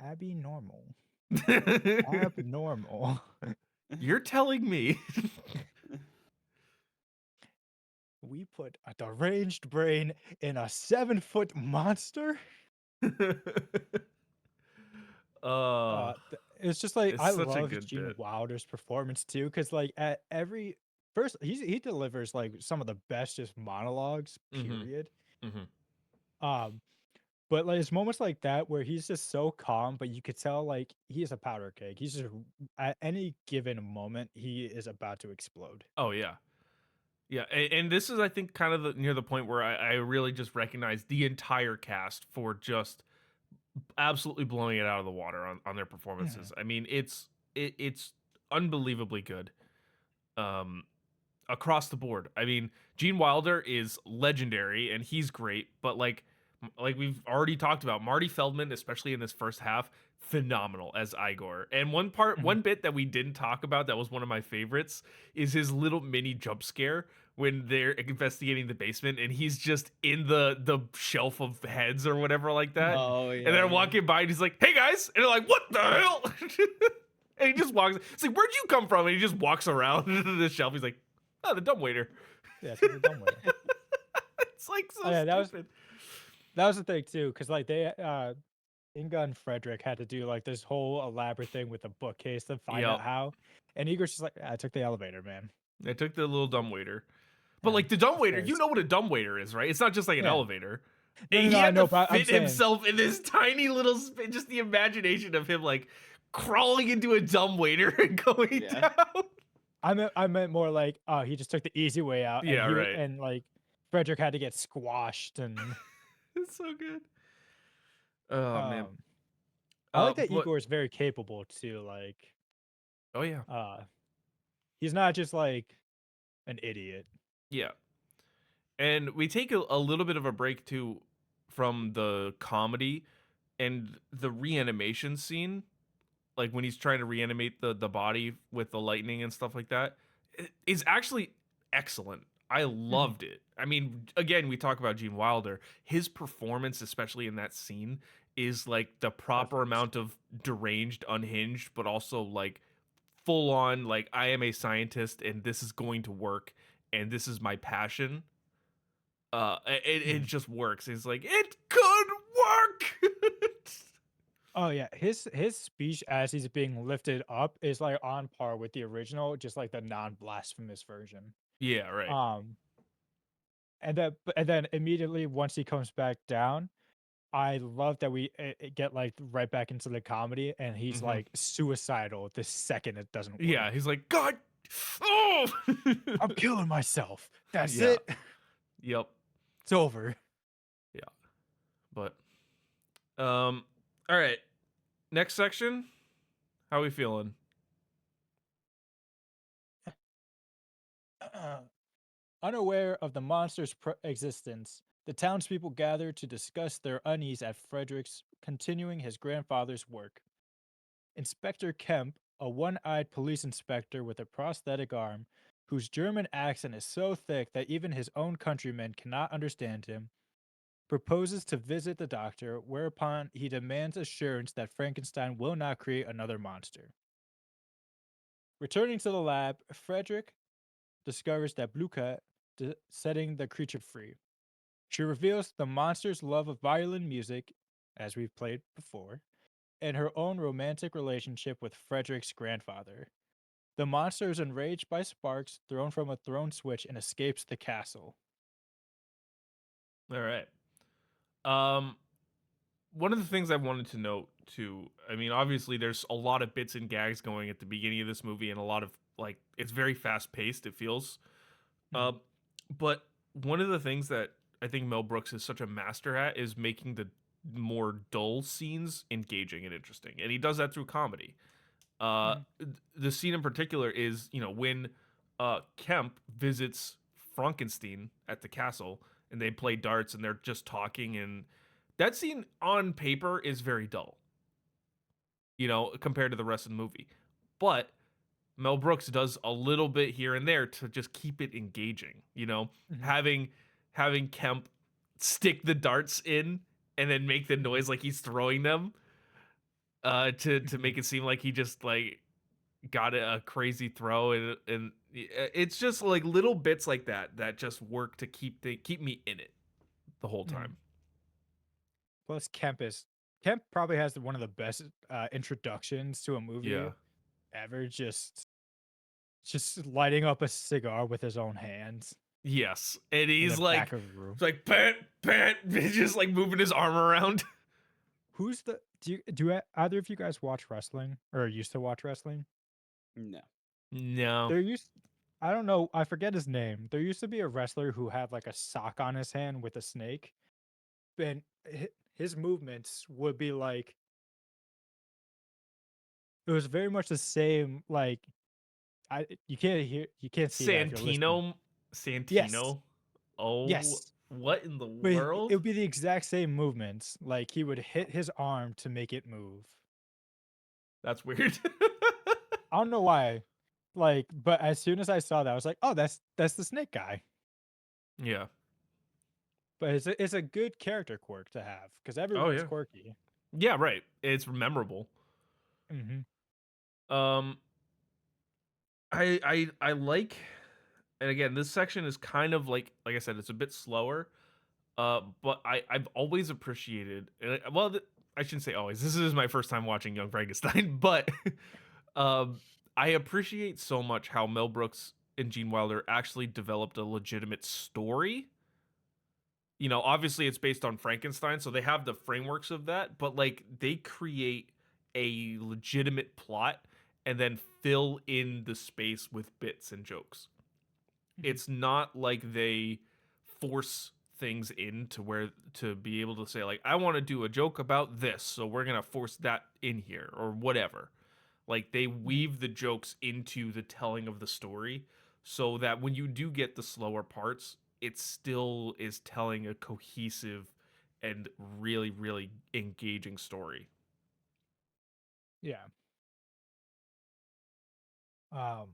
Abby Normal. Abnormal. You're telling me. We put a deranged brain in a 7-foot monster. It's just like It's I such a love good Gene bit. Wilder's performance too, because like at every first he delivers like some of the best just monologues, Mm-hmm. period. Mm-hmm. Um, but like, there's moments like that where he's just so calm, but you could tell like he's a powder keg. He's just at any given moment he is about to explode. Oh yeah. Yeah, and this is, I think, kind of near the point where I really just recognize the entire cast for just absolutely blowing it out of the water on their performances. I mean, it's unbelievably good, um, across the board. I mean, Gene Wilder is legendary and he's great, but like we've already talked about, Marty Feldman, especially in this first half, phenomenal as Igor. And one bit that we didn't talk about that was one of my favorites is his little mini jump scare when they're investigating the basement and he's just in the shelf of heads or whatever like that. Oh yeah. And they're yeah. walking by and he's like, "Hey guys," and they're like, "What the hell?" And he just walks. It's like, "Where'd you come from?" And he just walks around the shelf. He's like, "Oh, the dumbwaiter." Yeah, it's the dumb way. It's like so Oh, yeah, stupid. that was the thing too, because like they Inga and Frederick had to do like this whole elaborate thing with the bookcase to find out Yep. how. And Igor's just like, I took the elevator, man. They took the little dumbwaiter. But Yeah, like the of dumbwaiter, you course. know what a dumbwaiter is, right? It's not just like an Yeah. elevator. No, And no, he I had know, to but I'm fit saying- himself in this tiny little just the imagination of him like crawling into a dumbwaiter and going Yeah. down. I meant more like, oh, he just took the easy way out. Yeah, and right. And like Frederick had to get squashed and It's so good. Oh man. I like that but- Igor is very capable too. Like, Oh yeah. he's not just like an idiot. Yeah. And we take a little bit of a break too from the comedy and the reanimation scene, like when he's trying to reanimate the body with the lightning and stuff like that, is actually excellent. I loved it. I mean, again, we talk about Gene Wilder. His performance, especially in that scene, is like the proper Perfect. amount of deranged, unhinged, but also like full on, like, I am a scientist and this is going to work and this is my passion. It just works. It's like, it could work. Oh yeah, his speech as he's being lifted up is like on par with the original, just like the non-blasphemous version. Yeah, right. And then immediately once he comes back down, I love that we get like right back into the comedy, and he's Mhm. like suicidal the second it doesn't work. Yeah, he's like, God, oh, I'm killing myself. That's Yeah. it. Yep. It's over. But, all right. Next section. How we feeling? Unaware of the monster's existence, the townspeople gather to discuss their unease at Frederick's continuing his grandfather's work. Inspector Kemp, a one-eyed police inspector with a prosthetic arm, whose German accent is so thick that even his own countrymen cannot understand him, proposes to visit the doctor, whereupon he demands assurance that Frankenstein will not create another monster. Returning to the lab, Frederick discovers that Bluka setting the creature free. She reveals the monster's love of violin music, as we've played before, and her own romantic relationship with Frederick's grandfather. The monster is enraged by sparks thrown from a thrown switch and escapes the castle. All right. One of the things I wanted to note too, I mean, obviously there's a lot of bits and gags going at the beginning of this movie and a lot of like, it's very fast paced, it feels. But one of the things that I think Mel Brooks is such a master at is making the more dull scenes engaging and interesting. And he does that through comedy. The scene in particular is, when Kemp visits Frankenstein at the castle and they play darts and they're just talking, and that scene on paper is very dull, compared to the rest of the movie. But Mel Brooks does a little bit here and there to just keep it engaging, having Kemp stick the darts in and then make the noise like he's throwing them, to make it seem like he just like got a crazy throw, and it's just like little bits like that just work to keep me in it the whole time. Plus, Kemp probably has one of the best introductions to a movie Yeah. ever. Just just lighting up a cigar with his own hands Yes, and in he's the like, back of a room. it's like pant, pant, just like moving his arm around. Who's the either of you guys watch wrestling or used to watch wrestling? No. No, There used I don't know, I forget his name. There used to be a wrestler who had like a sock on his hand with a snake. And his movements would be like it was very much the same like I you can't see that if you're listening. Santino, Yes. Santino. Oh, Yes. what in the But it world? would be the exact same movements. Like he would hit his arm to make it move. That's weird. I don't know why. Like, but as soon as I saw that, I was like, "Oh, that's the snake guy." Yeah. But it's a good character quirk to have because Oh everyone's yeah. quirky. Yeah. Right. It's memorable. Hmm. Um, I like, and again, this section is kind of like I said, it's a bit slower. But I've always appreciated, well, I shouldn't say always. This is my first time watching Young Frankenstein, but um, I appreciate so much how Mel Brooks and Gene Wilder actually developed a legitimate story. You know, obviously it's based on Frankenstein, so they have the frameworks of that, but like they create a legitimate plot and then fill in the space with bits and jokes. Hmm. It's not like they force things in to where to be able to say like I want to do a joke about this, so we're going to force that in here or whatever. Like they Hmm. weave the jokes into the telling of the story so that when you do get the slower parts, it still is telling a cohesive and really really engaging story. Yeah. Um,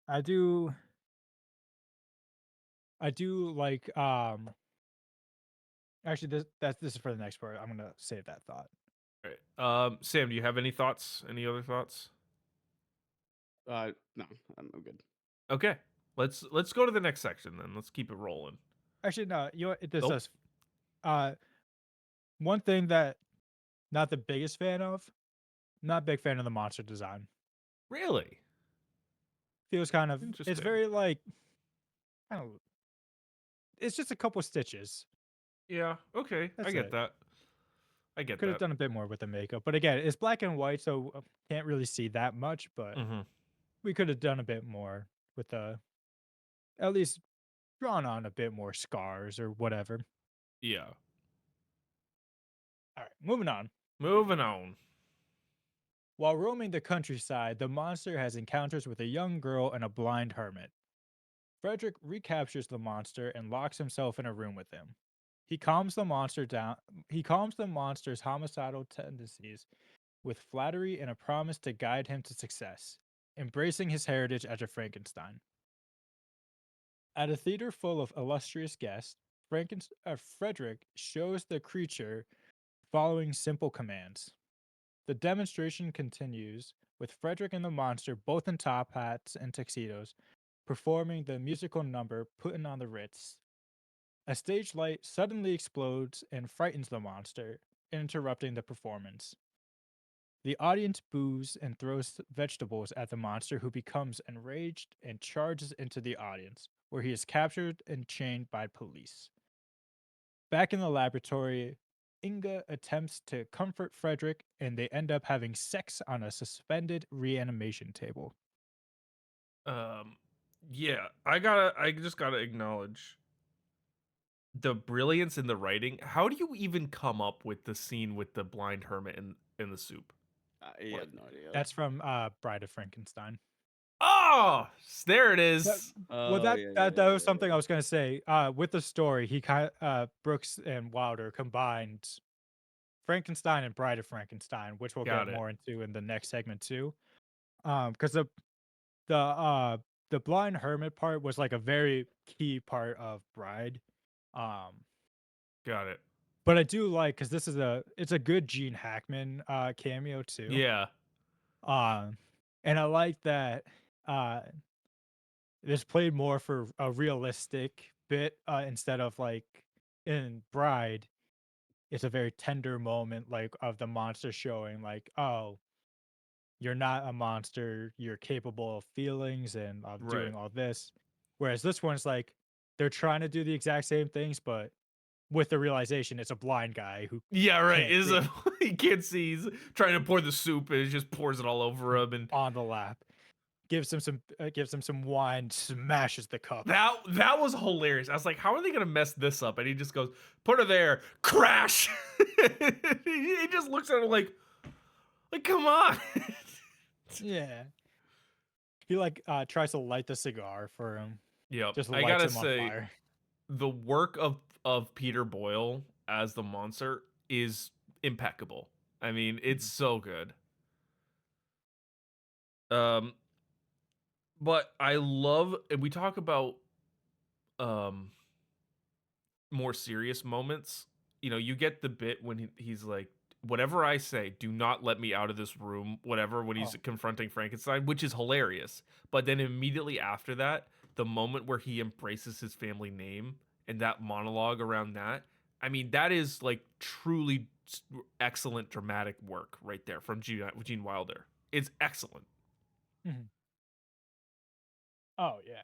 I do like actually this is for the next part. I'm gonna save that thought. All right. Sam, do you have any thoughts? Any other thoughts? No, I'm good. Okay. Let's go to the next section then. Let's keep it rolling. Actually, no, you know what? This Nope. does uh one thing that not the biggest fan of, not big fan of the monster design. Really? Feels kind of it's Interesting. very like I don't know, it's just a couple stitches. Yeah, okay. I That's get it. that. I get Could have that. done a bit more with the makeup. But again, it's black and white, so can't really see that much, but Mhm. we could have done a bit more with the at least drawn on a bit more scars or whatever. Yeah. All right, moving on. Moving on. While roaming the countryside, the monster has encounters with a young girl and a blind hermit. Frederick recaptures the monster and locks himself in a room with him. He calms the monster down. He calms the monster's homicidal tendencies with flattery and a promise to guide him to success, embracing his heritage as a Frankenstein. At a theater full of illustrious guests, Frederick shows the creature following simple commands. The demonstration continues with Frederick and the monster both in top hats and tuxedos, performing the musical number Puttin' on the Ritz. A stage light suddenly explodes and frightens the monster, interrupting the performance. The audience boos and throws vegetables at the monster, who becomes enraged and charges into the audience, where he is captured and chained by police. Back in the laboratory, Inga attempts to comfort Frederick, and they end up having sex on a suspended reanimation table. Um yeah, I just got to acknowledge the brilliance in the writing. How do you even come up with the scene with the blind hermit in the soup? I Like, have no idea. That's from Bride of Frankenstein. oh, there it That, is. well, Oh yeah, yeah, that yeah, was yeah, something I yeah. was going to say. With the story, he kind Brooks and Wilder combined Frankenstein and Bride of Frankenstein, which we'll get Got it. more into in the next segment too. Because the uh the blind hermit part was like a very key part of Bride. Um, Got it. but I do like because it's a good Gene Hackman cameo too. Yeah. Um, and I like that uh this played more for a realistic bit instead of like in Bride. It's a very tender moment like of the monster showing like, oh, you're not a monster. You're capable of feelings and of Right. doing all this. Whereas this one's like they're trying to do the exact same things, but with the realization it's a blind guy who Yeah, right. can't Is see a he can't see. He's trying to pour the soup and he just pours it all over him, and on the lap. Gives him some wine, smashes the cup. that was hilarious. I was like, how are they gonna mess this up? And he just goes, put her there, crash. He just looks at her like come on. Yeah. He like tries to light the cigar for him. Yep. Just I lights gotta him on say, fire. the work of Peter Boyle as the monster is impeccable. I mean, it's so good. Um, but I love, and we talk about um more serious moments. You know, you get the bit when he's like, whatever I say, do not let me out of this room, whatever, when he's Oh. confronting Frankenstein, which is hilarious. But then immediately after that, the moment where he embraces his family name and that monologue around that, I mean, that is like truly excellent dramatic work right there from Gene Wilder. It's excellent. Mhm. Oh yeah.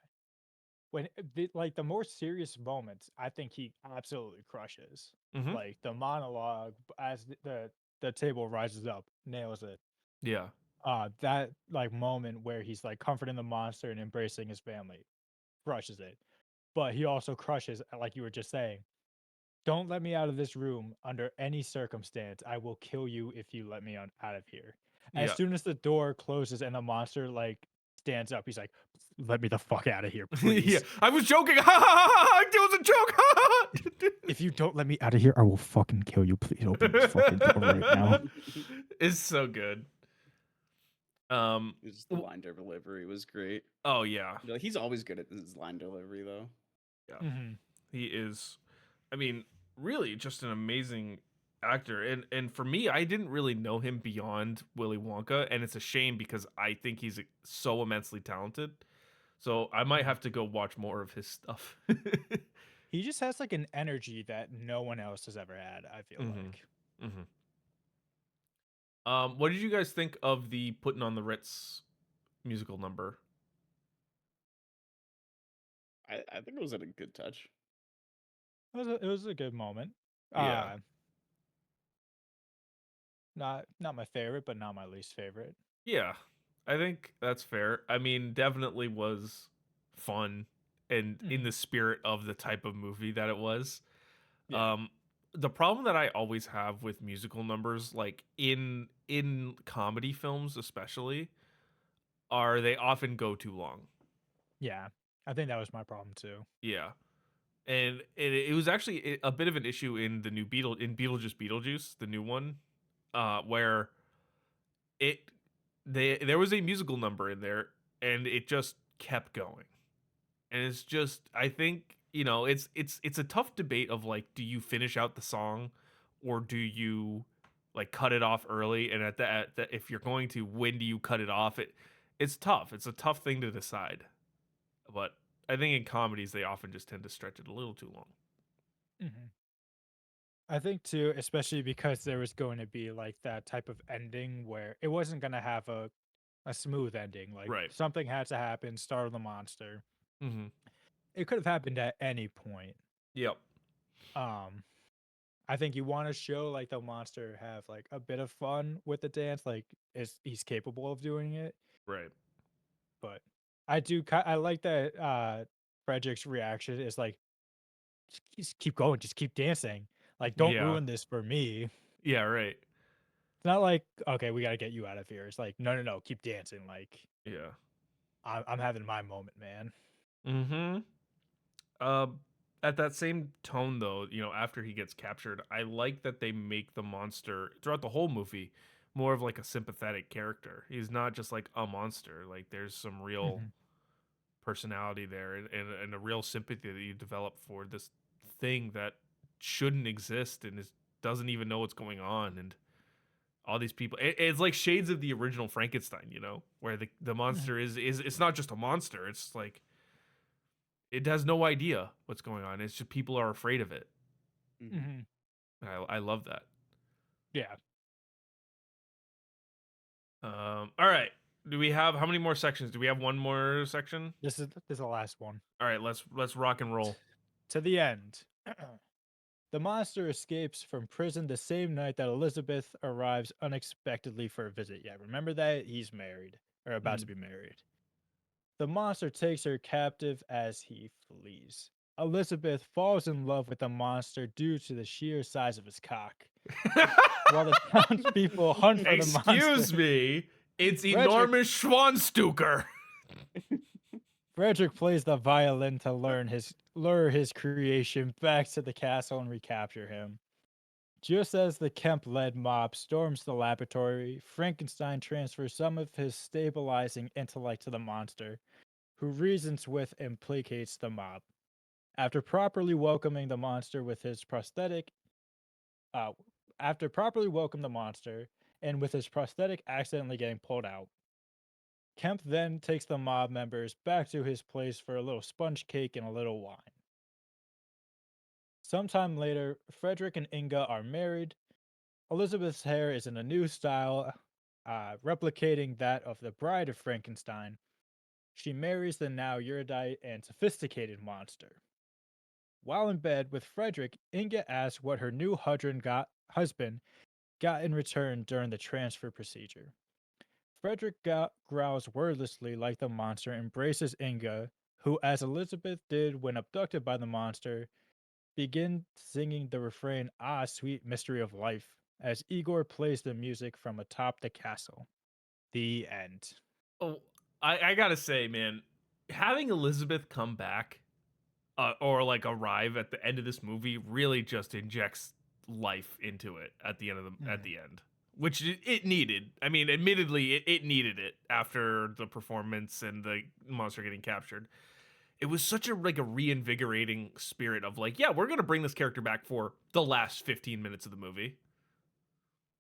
When like the more serious moments, I think he absolutely crushes. Mm-hmm. Like the monologue as the table rises up, nails it. Yeah. That like moment where he's like comforting the monster and embracing his family, crushes it. But he also crushes, like you were just saying, don't let me out of this room under any circumstance. I will kill you if you let me out of here. As Yeah. soon as the door closes and the monster like stands up, he's like, let me the fuck out of here, Yeah. please. I was joking. Ha ha ha ha. It was a joke. Ha ha ha. If you don't let me out of here, I will fucking kill you. Please open the fucking door right now. It's so good. Just the line delivery was great. Oh yeah. Like, he's always good at his line delivery, though. Yeah. Mm-hmm. He is, I mean, really just an amazing actor. And for me, I didn't really know him beyond Willy Wonka, and it's a shame because I think he's so immensely talented. So I might have to go watch more of his stuff. He just has like an energy that no one else has ever had, I feel Mhm. like. Mhm. What did you guys think of the Putting on the Ritz musical number? I think it was a good touch. It was a good moment. Yeah. Not my favorite, but not my least favorite. Yeah, I think that's fair. I mean, definitely was fun and in Mhm. the spirit of the type of movie that it was. Yeah. Um, the problem that I always have with musical numbers, like in comedy films especially, are they often go too long. Yeah. I think that was my problem too. Yeah, and it was actually a bit of an issue in the new Beetlejuice, the new one, where it there was a musical number in there and it just kept going. And it's just, I think, you know, it's a tough debate of like, do you finish out the song or do you like cut it off early? And if you're going to, when do you cut it off? It's tough. It's a tough thing to decide. But I think in comedies they often just tend to stretch it a little too long. Hmm. I think too, especially because there was going to be like that type of ending where it wasn't going to have a smooth ending. Like Right. something had to happen, startle the monster. Mm-hmm. It could have happened at any point. Yep. Um, I think you want to show like the monster have like a bit of fun with the dance, like is he's capable of doing it. Right. But I like that Frederick's reaction is like just keep going, just keep dancing. Like don't Yeah. ruin this for me. Yeah. Right. It's not like, okay, we got to get you out of here. It's like, no, no, no, keep dancing. Like, Yeah. I'm having my moment, man. Mm-hmm. Uh, at that same tone, though, you know, after he gets captured, I like that they make the monster throughout the whole movie more of like a sympathetic character. He's not just like a monster. Like there's some real Mhm. personality there and a real sympathy that you develop for this thing that shouldn't exist and doesn't even know what's going on. And all these people, it's like shades of the original Frankenstein, you know, where the Mhm. monster is it's not just a monster. It's like it has no idea what's going on. It's just people are afraid of it. Mhm. Mhm. I love that. Yeah. All right. Do we have how many more sections? Do we have one more section? This is the last one. All right, let's rock and roll. To the end. The monster escapes from prison the same night that Elizabeth arrives unexpectedly for a visit. Yeah, remember that? He's married, or about to be married. The monster takes her captive as he flees. Elizabeth falls in love with the monster due to the sheer size of his cock. While the townspeople hunt for the monster. Excuse me, it's enormous Schwanstuker. Frederick plays the violin to lure his creation back to the castle and recapture him. Just as the Kemp-led mob storms the laboratory, Frankenstein transfers some of his stabilizing intellect to the monster, who reasons with and placates the mob. After properly welcoming the monster with his prosthetic, and with his prosthetic accidentally getting pulled out, Kemp then takes the mob members back to his place for a little sponge cake and a little wine. Sometime later, Frederick and Inga are married. Elizabeth's hair is in a new style, replicating that of the bride of Frankenstein. She marries the now erudite and sophisticated monster. While in bed with Frederick, Inga asks what her new husband got in return during the transfer procedure. Frederick growls wordlessly like the monster, embraces Inga, who, as Elizabeth did when abducted by the monster, begin singing the refrain, "Ah, sweet mystery of life," as Igor plays the music from atop the castle. The end. Oh, I gotta say, man, having Elizabeth come back or like arrive at the end of this movie really just injects life into it at the end of the at the end, which it needed. I mean, admittedly, it needed it after the performance and the monster getting captured. It was such a like a reinvigorating spirit of like, yeah, we're gonna bring this character back for the last 15 minutes of the movie.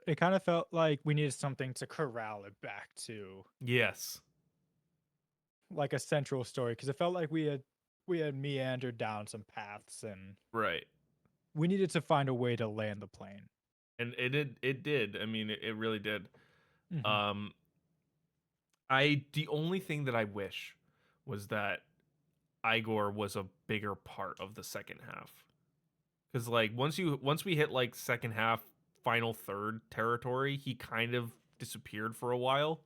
It kind of felt like we needed something to corral it back to Yes. like a central story, because it felt like we had meandered down some paths and Right. we needed to find a way to land the plane. And it did. I mean, it really did. Mhm. The only thing that I wish was that Igor was a bigger part of the second half. Cuz like once we hit like second half final third territory, he kind of disappeared for a while.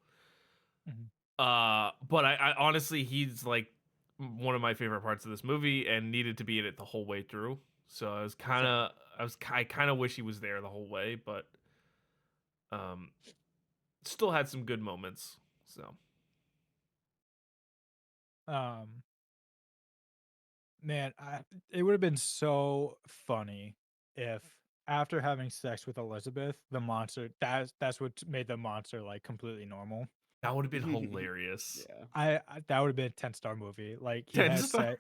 Mhm. But I honestly he's like one of my favorite parts of this movie and needed to be in it the whole way through. So I kind of wish he was there the whole way, but um still had some good moments. So Um, Man, it would have been so funny if after having sex with Elizabeth, the monster that's what made the monster like completely normal. that would have been hilarious. Yeah. I That would have been a 10-star movie. Like he 10 has stars.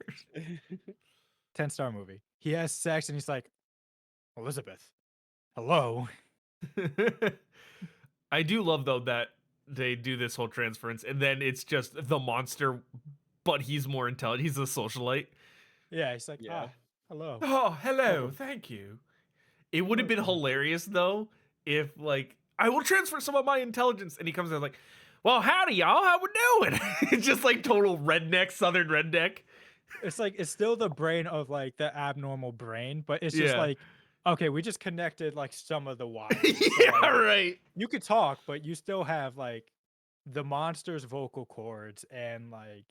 10-star movie. He has sex and he's like, Elizabeth, hello. I do love though that they do this whole transference and then it's just the monster, but he's more intelligent. He's a socialite. Yeah, he's like, Yeah. hello. Oh, hello, Welcome. thank you. It would have been Welcome. hilarious though if like I will transfer some of my intelligence and he comes out like, well, howdy y'all, how we doing? It's just like total redneck, southern redneck. It's like it's still the brain of like the abnormal brain, but it's just Yeah. like, okay, we just connected like some of the wires. Yeah, So, like, right. you could talk, but you still have like the monster's vocal cords and like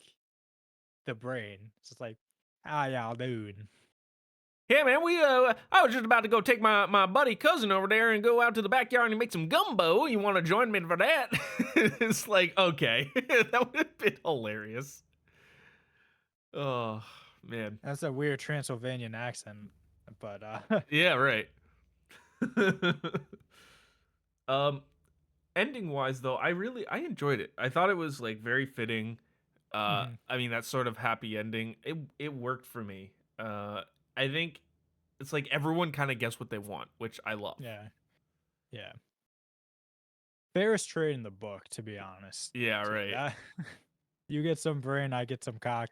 the brain. It's just like, how y'all doing? Yeah, man, I was just about to go take my buddy cousin over there and go out to the backyard and make some gumbo. You want to join me for that? It's like, okay. That would have been hilarious. Oh, man. That's a weird Transylvanian accent, but Yeah, right. um Ending wise though, I enjoyed it. I thought it was like very fitting. Mhm. I mean that sort of happy ending. It worked for me. I think it's like everyone kind of gets what they want, which I love. yeah, yeah. Fairest trade in the book, to be honest. Yeah, So, right. yeah. You get some brain, I get some cock.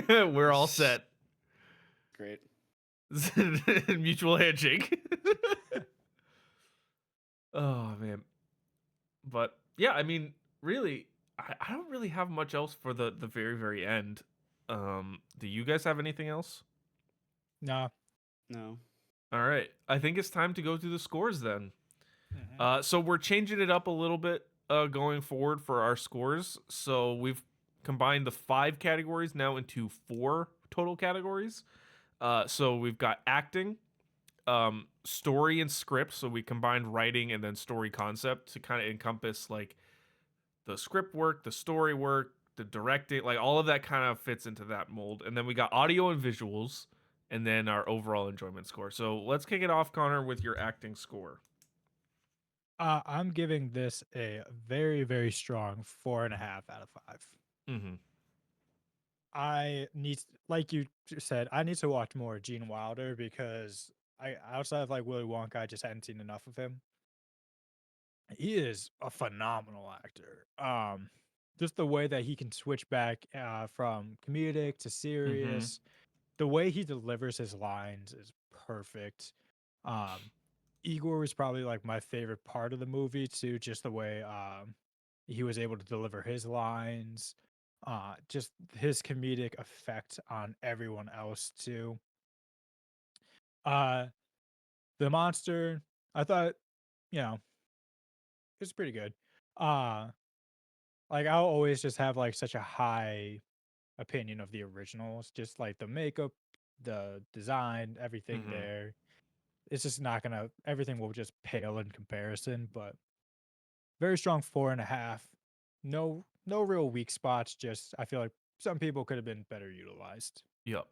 We're all set. Great. Mutual handshake. Oh man. But yeah, I mean, really, I don't really have much else for the very very end. Do you guys have anything else? No. No. All right, I think it's time to go through the scores then. Hmm. So we're changing it up a little bit going forward for our scores. So we've combined the 5 categories now into 4 total categories. So we've got acting, story and script. So we combined writing and then story concept to kind of encompass like the script work, the story work, the directing, like all of that kind of fits into that mold. And then we got audio and visuals, and then our overall enjoyment score. So let's kick it off, Connor, with your acting score. I'm giving this a very, very strong 4.5 out of 5. Mm-hmm. Like you said, I need to watch more Gene Wilder because outside of like Willy Wonka, I just hadn't seen enough of him. He is a phenomenal actor. Just the way that he can switch back from comedic to Mm-hmm. serious, the way he delivers his lines is perfect. Um, Igor was probably like my favorite part of the movie too, just the way he was able to deliver his lines, just his comedic effect on everyone else too. Uh, the monster, I thought, you know, it was pretty good. Uh, like I'll always just have like such a high opinion of the originals, just like the makeup, the design, everything Mm-hmm. there. It's just not gonna everything will just pale in comparison, but very strong 4.5. No real weak spots, just I feel like some people could have been better utilized. Yep.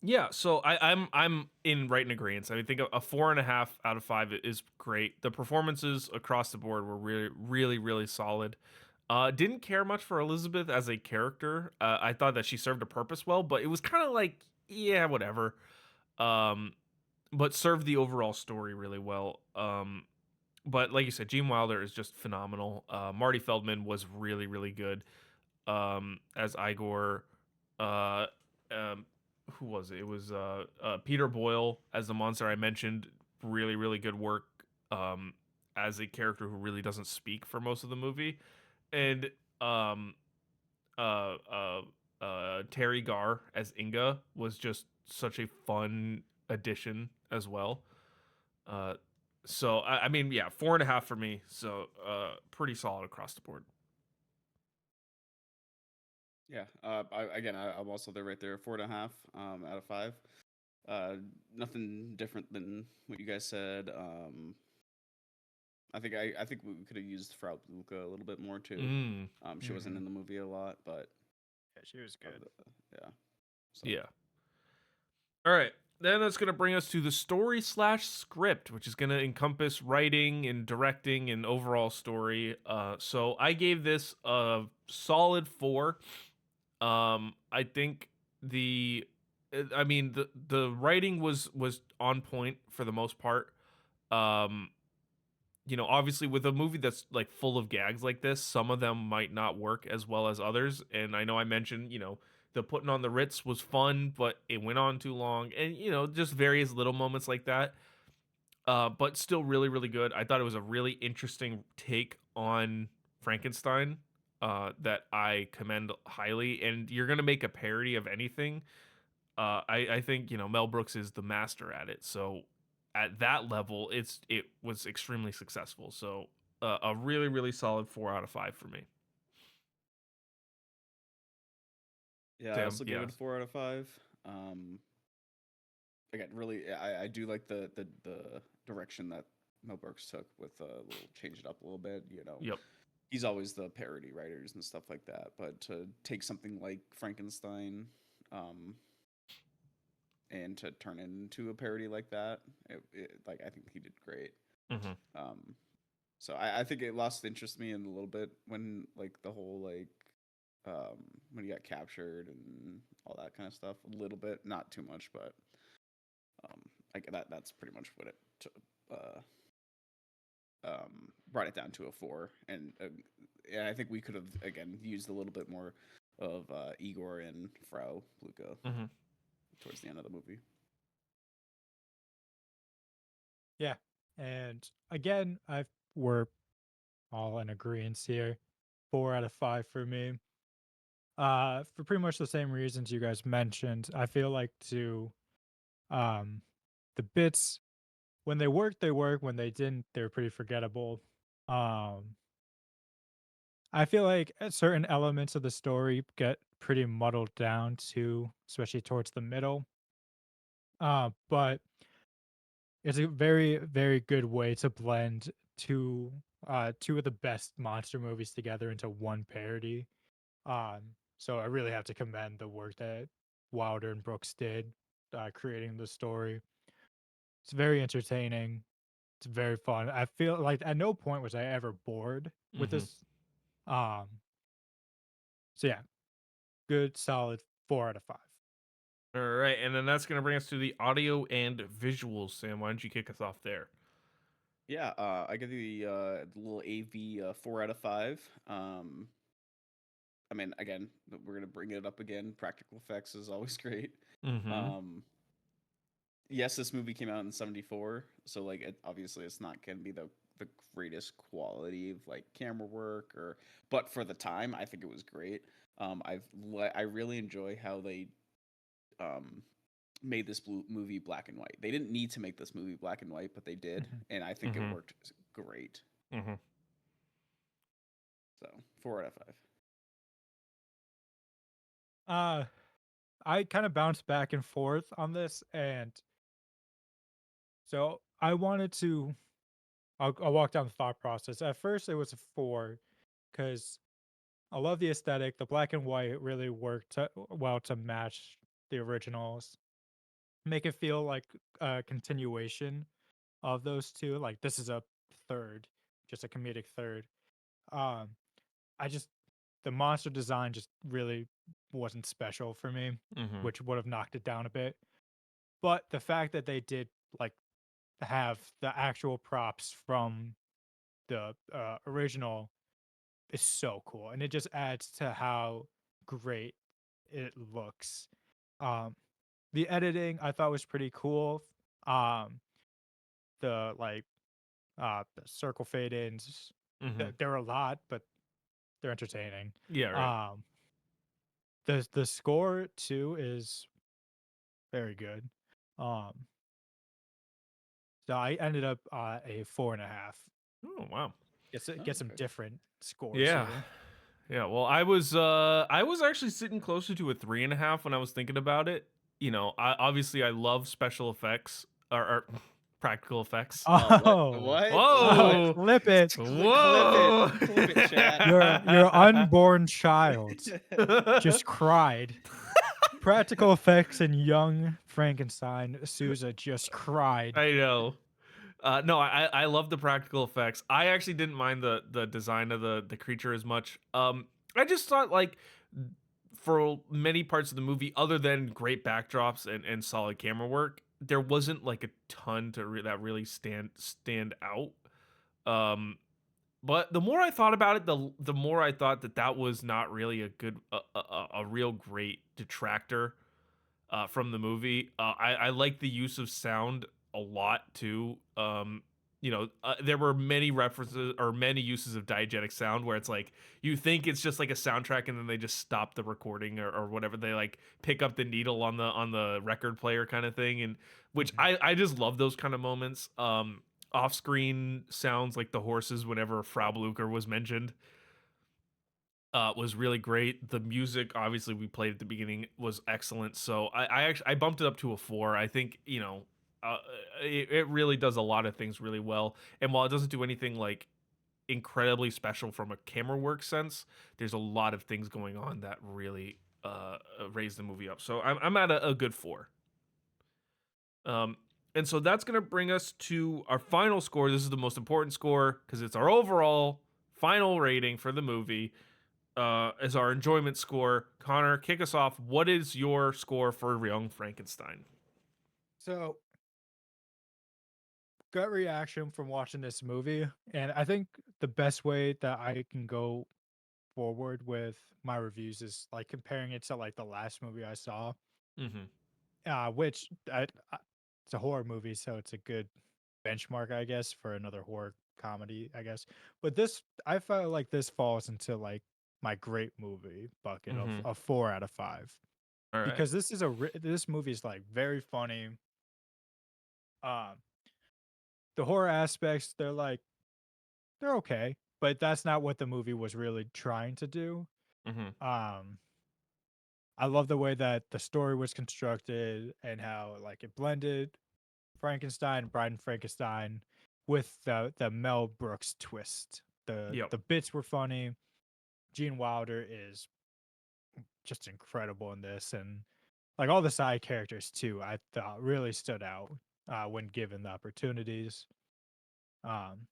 Yeah, so I'm in right in agreement. I mean, think a 4.5 out of 5 is great. The performances across the board were really solid. Didn't care much for Elizabeth as a character. I thought that she served a purpose well, but it was kind of like, yeah, whatever. Um, but served the overall story really well. But like you said, Gene Wilder is just phenomenal. Marty Feldman was really good as Igor. Uh, um, who was it? It was Peter Boyle as the monster I mentioned. Really good work as a character who really doesn't speak for most of the movie, and um, uh, uh, Terry Garr as Inga was just such a fun addition as well. Uh, so I mean, yeah, 4.5 for me. So pretty solid across the board. Yeah. I'm also there right there. 4.5 out of 5. Uh, Nothing different than what you guys said. I think we could have used Frau Luca a little bit more too. Mm, She wasn't Mhm. in the movie a lot, but Yeah, she was good. yeah. So yeah. All right. Then that's going to bring us to the story slash script, which is going to encompass writing and directing and overall story. So I gave this a solid 4. I think I mean, the writing was on point for the most part. Um, obviously with a movie that's like full of gags like this, some of them might not work as well as others. And I know I mentioned, the putting on the Ritz was fun, but it went on too long, and just various little moments like that. But still really good. I thought it was a really interesting take on Frankenstein. That I commend highly. And you're gonna make a parody of anything. I think Mel Brooks is the master at it. So at that level, it was extremely successful. So a really solid 4 out of 5 for me. yeah, I Sam, also gave yeah, it a 4 out of 5. Um, Again, really, I do like the direction that Mel Brooks took with a little change it up a little bit. yep, He's always the parody writers and stuff like that, but to take something like Frankenstein, um, and to turn it into a parody like that, like I think he did great. hmm Um, so I think it lost interest in me in a little bit when like the whole like when he got captured and all that kind of stuff. A little bit, not too much, but like that's pretty much what it brought it down to a 4. And I think we could have again used a little bit more of Igor and Frau Luca hmm towards the end of the movie. Yeah. And again, we're all in agreement here. 4 out of 5 for me. For pretty much the same reasons you guys mentioned. I feel like um the bits when they worked, they work. When they didn't, they're pretty forgettable. Um, I feel like certain elements of the story get pretty muddled down too, especially towards the middle. But it's a very, very good way to blend two of the best monster movies together into one parody. So I really have to commend the work that Wilder and Brooks did, creating the story. It's very entertaining. It's very fun. I feel like at no point was I ever bored with Mhm. this. Um, so yeah, good, solid 4 out of 5. All right, and then that's gonna bring us to the audio and visuals. Sam, why don't you kick us off there? Yeah, I give you the little AV 4 out of 5. I mean, again, we're gonna bring it up again. Practical effects is always great. Mm-hmm. Um, yes, this movie came out in '74, so like obviously it's not gonna be the greatest quality of like camera work or, but for the time, I think it was great. I really enjoy how they um made this movie black and white. They didn't need to make this movie black and white, but they did, Mhm. and I think it Mm-hmm. worked great. Mm-hmm. So 4 out of 5. Uh, I kind of bounced back and forth on this, and so I wanted to. I'll walk down the thought process. At first, it was a 4 because I love the aesthetic. The black and white really worked well to match the originals, make it feel like a continuation of those two. Like this is a third, just a comedic third. Um, I just the monster design just really wasn't special for me, Mm-hmm. which would have knocked it down a bit. But the fact that they did like have the actual props from the original is so cool, and it just adds to how great it looks. Um, the editing I thought was pretty cool. Um, the the circle fade ins, Mm-hmm. they're a lot, but they're entertaining. Yeah, right. Um, the score too is very good. Um, so I ended up a 4.5. Oh wow. Oh, Get some okay. different scores Yeah. here. Yeah. Well, I was actually sitting closer to a 3.5 when I was thinking about it. You know, obviously I love special effects or practical effects. What? Oh, What? What? Whoa. clip it! Clip it. Whoa. Clip it, chat. Your unborn child just cried. Practical effects and young Frankenstein Sousa just cried. I know. No, I love the practical effects. I actually didn't mind the design of the creature as much. I just thought like for many parts of the movie, other than great backdrops and solid camera work, there wasn't like a ton that really stand out. Um, but the more I thought about it, the more I thought that was not really a good a real great detractor from the movie. I like the use of sound a lot too. You know, there were many references or many uses of diegetic sound where it's like you think it's just like a soundtrack and then they just stop the recording or whatever. They like pick up the needle on the record player kind of thing, and which Mhm. I just love those kind of moments. Off screen sounds like the horses whenever Frau Blucher was mentioned was really great. The music, obviously, we played at the beginning was excellent. So I actually I bumped it up to a 4. I think it really does a lot of things really well. And while it doesn't do anything like incredibly special from a camera work sense, there's a lot of things going on that really raise the movie up. So I'm at a good 4. Um, and so that's gonna bring us to our final score. This is the most important score because it's our overall final rating for the movie as our enjoyment score. Connor, kick us off. What is your score for Young Frankenstein? So, gut reaction from watching this movie, and I think the best way that I can go forward with my reviews is like comparing it to like the last movie I saw, Mm-hmm. which it's a horror movie, so it's a good benchmark, I guess, for another horror comedy, I guess. But this, I felt like this falls into like my great movie bucket of Mm-hmm. a 4 out of 5 All right. because this movie is like very funny. Um, the horror aspects, they're okay, but that's not what the movie was really trying to do. Mm-hmm. Um, I love the way that the story was constructed and how like it blended Frankenstein, Bride and Frankenstein, with the Mel Brooks twist. Yep. The bits were funny. Gene Wilder is just incredible in this, and like all the side characters too. I thought really stood out when given the opportunities. Um,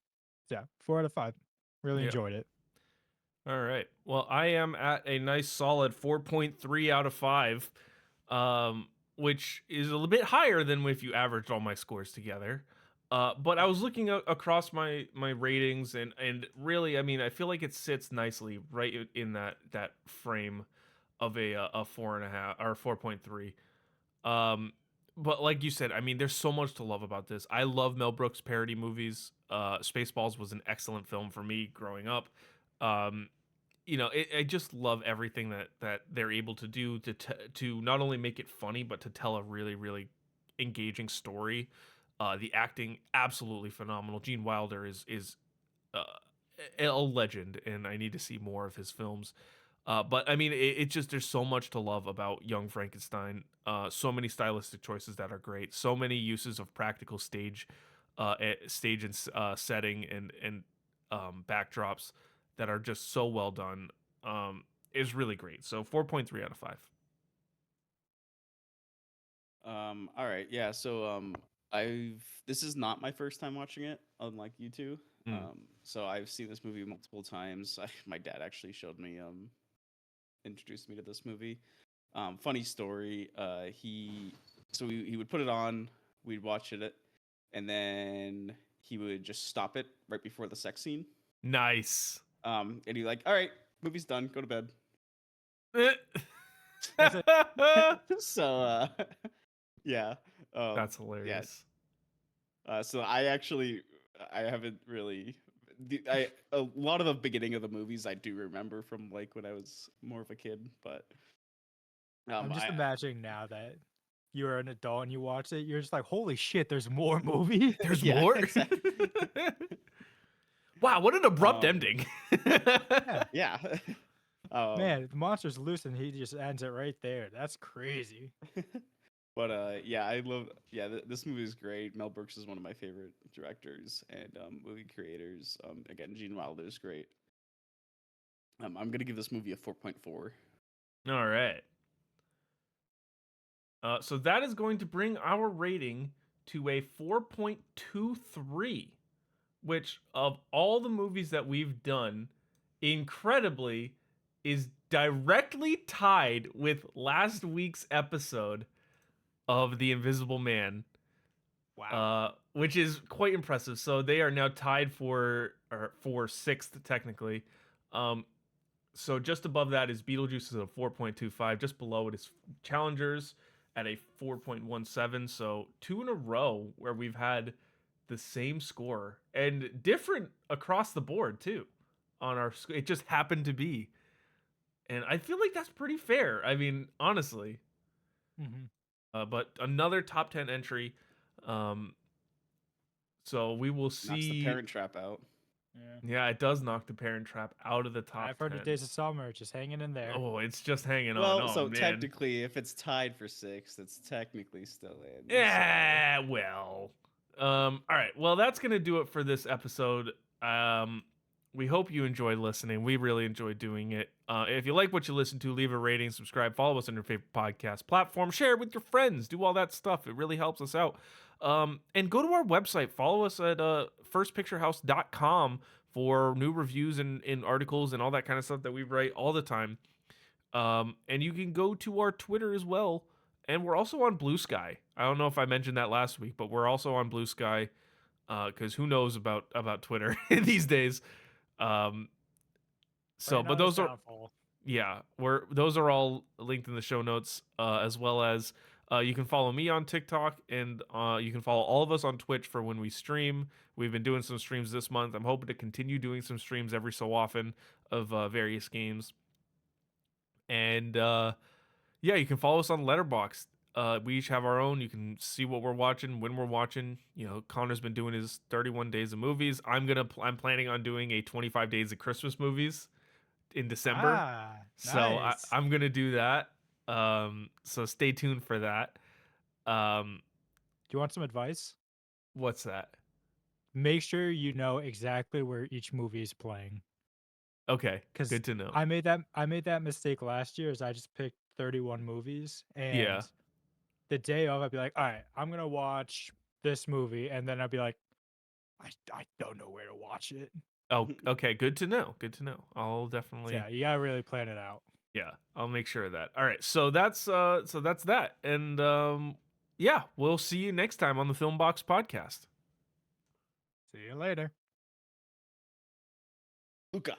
yeah, 4 out of 5. Really Yep. enjoyed it. All right. Well, I am at a nice solid 4.3 out of 5, which is a little bit higher than if you averaged all my scores together. But I was looking across my ratings, and really, I mean, I feel like it sits nicely right in that frame of a 4.5 or 4.3. Um, but like you said, I mean, there's so much to love about this. I love Mel Brooks parody movies. Spaceballs was an excellent film for me growing up. Um, I just love everything that they're able to do to not only make it funny but to tell a really really engaging story. The acting absolutely phenomenal. Gene Wilder is uh, a legend, and I need to see more of his films. But I mean, it just there's so much to love about Young Frankenstein. So many stylistic choices that are great. So many uses of practical stage and setting and backdrops that are just so well done. Is really great. So 4.3 out of 5. All right, yeah. So I've this is not my first time watching it, unlike you two. Mm. So I've seen this movie multiple times. My dad actually showed me introduced me to this movie. Funny story. He would put it on, we'd watch it, and then he would just stop it right before the sex scene. Nice. And he'd like, all right, movie's done, go to bed. So yeah. That's Yeah. hilarious. So I haven't really a lot of the beginning of the movies I do remember from like when I was more of a kid, but I'm just I imagining now that you're an adult and you watch it, you're just like, holy shit, there's more movie. There's yeah, more. exactly. Wow, what an abrupt Um, ending. Yeah. Yeah. Man, the monster's loose and he just ends it right there. That's crazy. But yeah, this movie is great. Mel Brooks is one of my favorite directors and movie creators. Again, Gene Wilder is great. I'm gonna give this movie a 4.4. All right. So that is going to bring our rating to a 4.23, which of all the movies that we've done, incredibly, is directly tied with last week's episode of The Invisible Man. Wow. Which is quite impressive. So they are now tied for sixth technically. So just above that is Beetlejuice is a 4.25. Just below it is Challengers at a 4.17. So two in a row where we've had the same score and different across the board too. It just happened to be, and I feel like that's pretty fair. I mean, honestly. Mm-hmm. But another top 10 entry. So we will see. Knocks the Parent Trap out. Yeah. Yeah, it does knock the Parent Trap out of the top I've heard 10. of Days of Summer just hanging in there. Oh, it's just hanging Well, on. Oh, so man. technically, if it's tied for sixth, it's technically still in. Yeah, well. All right. Well, that's gonna do it for this episode. We hope you enjoyed listening. We really enjoyed doing it. If you like what you listen to, leave a rating, subscribe, follow us on your favorite podcast platform, share it with your friends, do all that stuff. It really helps us out. And go to our website. Follow us at firstpicturehouse.com for new reviews and articles and all that kind of stuff that we write all the time. And you can go to our Twitter as well. And we're also on Blue Sky. I don't know if I mentioned that last week, but we're also on Blue Sky because who knows about Twitter these days. So, Right but now, those it's are downfall. those are all linked in the show notes, as well as You can follow me on TikTok, and you can follow all of us on Twitch for when we stream. We've been doing some streams this month. I'm hoping to continue doing some streams every so often of various games. And yeah, you can follow us on Letterboxd. We each have our own. You can see what we're watching, when we're watching. You know, Connor's been doing his 31 days of movies. I'm planning on doing a 25 days of Christmas movies in December. Ah, So nice. I'm gonna do that. So stay tuned for that. Do you want some advice? What's that? Make sure you know exactly where each movie is playing. Okay, Because good to know. I made that mistake last year. Is I just picked 31 movies, and Yeah. the day of, I'd be like, all right, I'm gonna watch this movie, and then I'd be like, I don't know where to watch it. Oh, okay, good to know. Good to know. I'll So definitely yeah, you gotta really plan it out. yeah, I'll make sure of that. All right, so that's that. And yeah, we'll see you next time on the Film Box podcast. See you later. Hookah.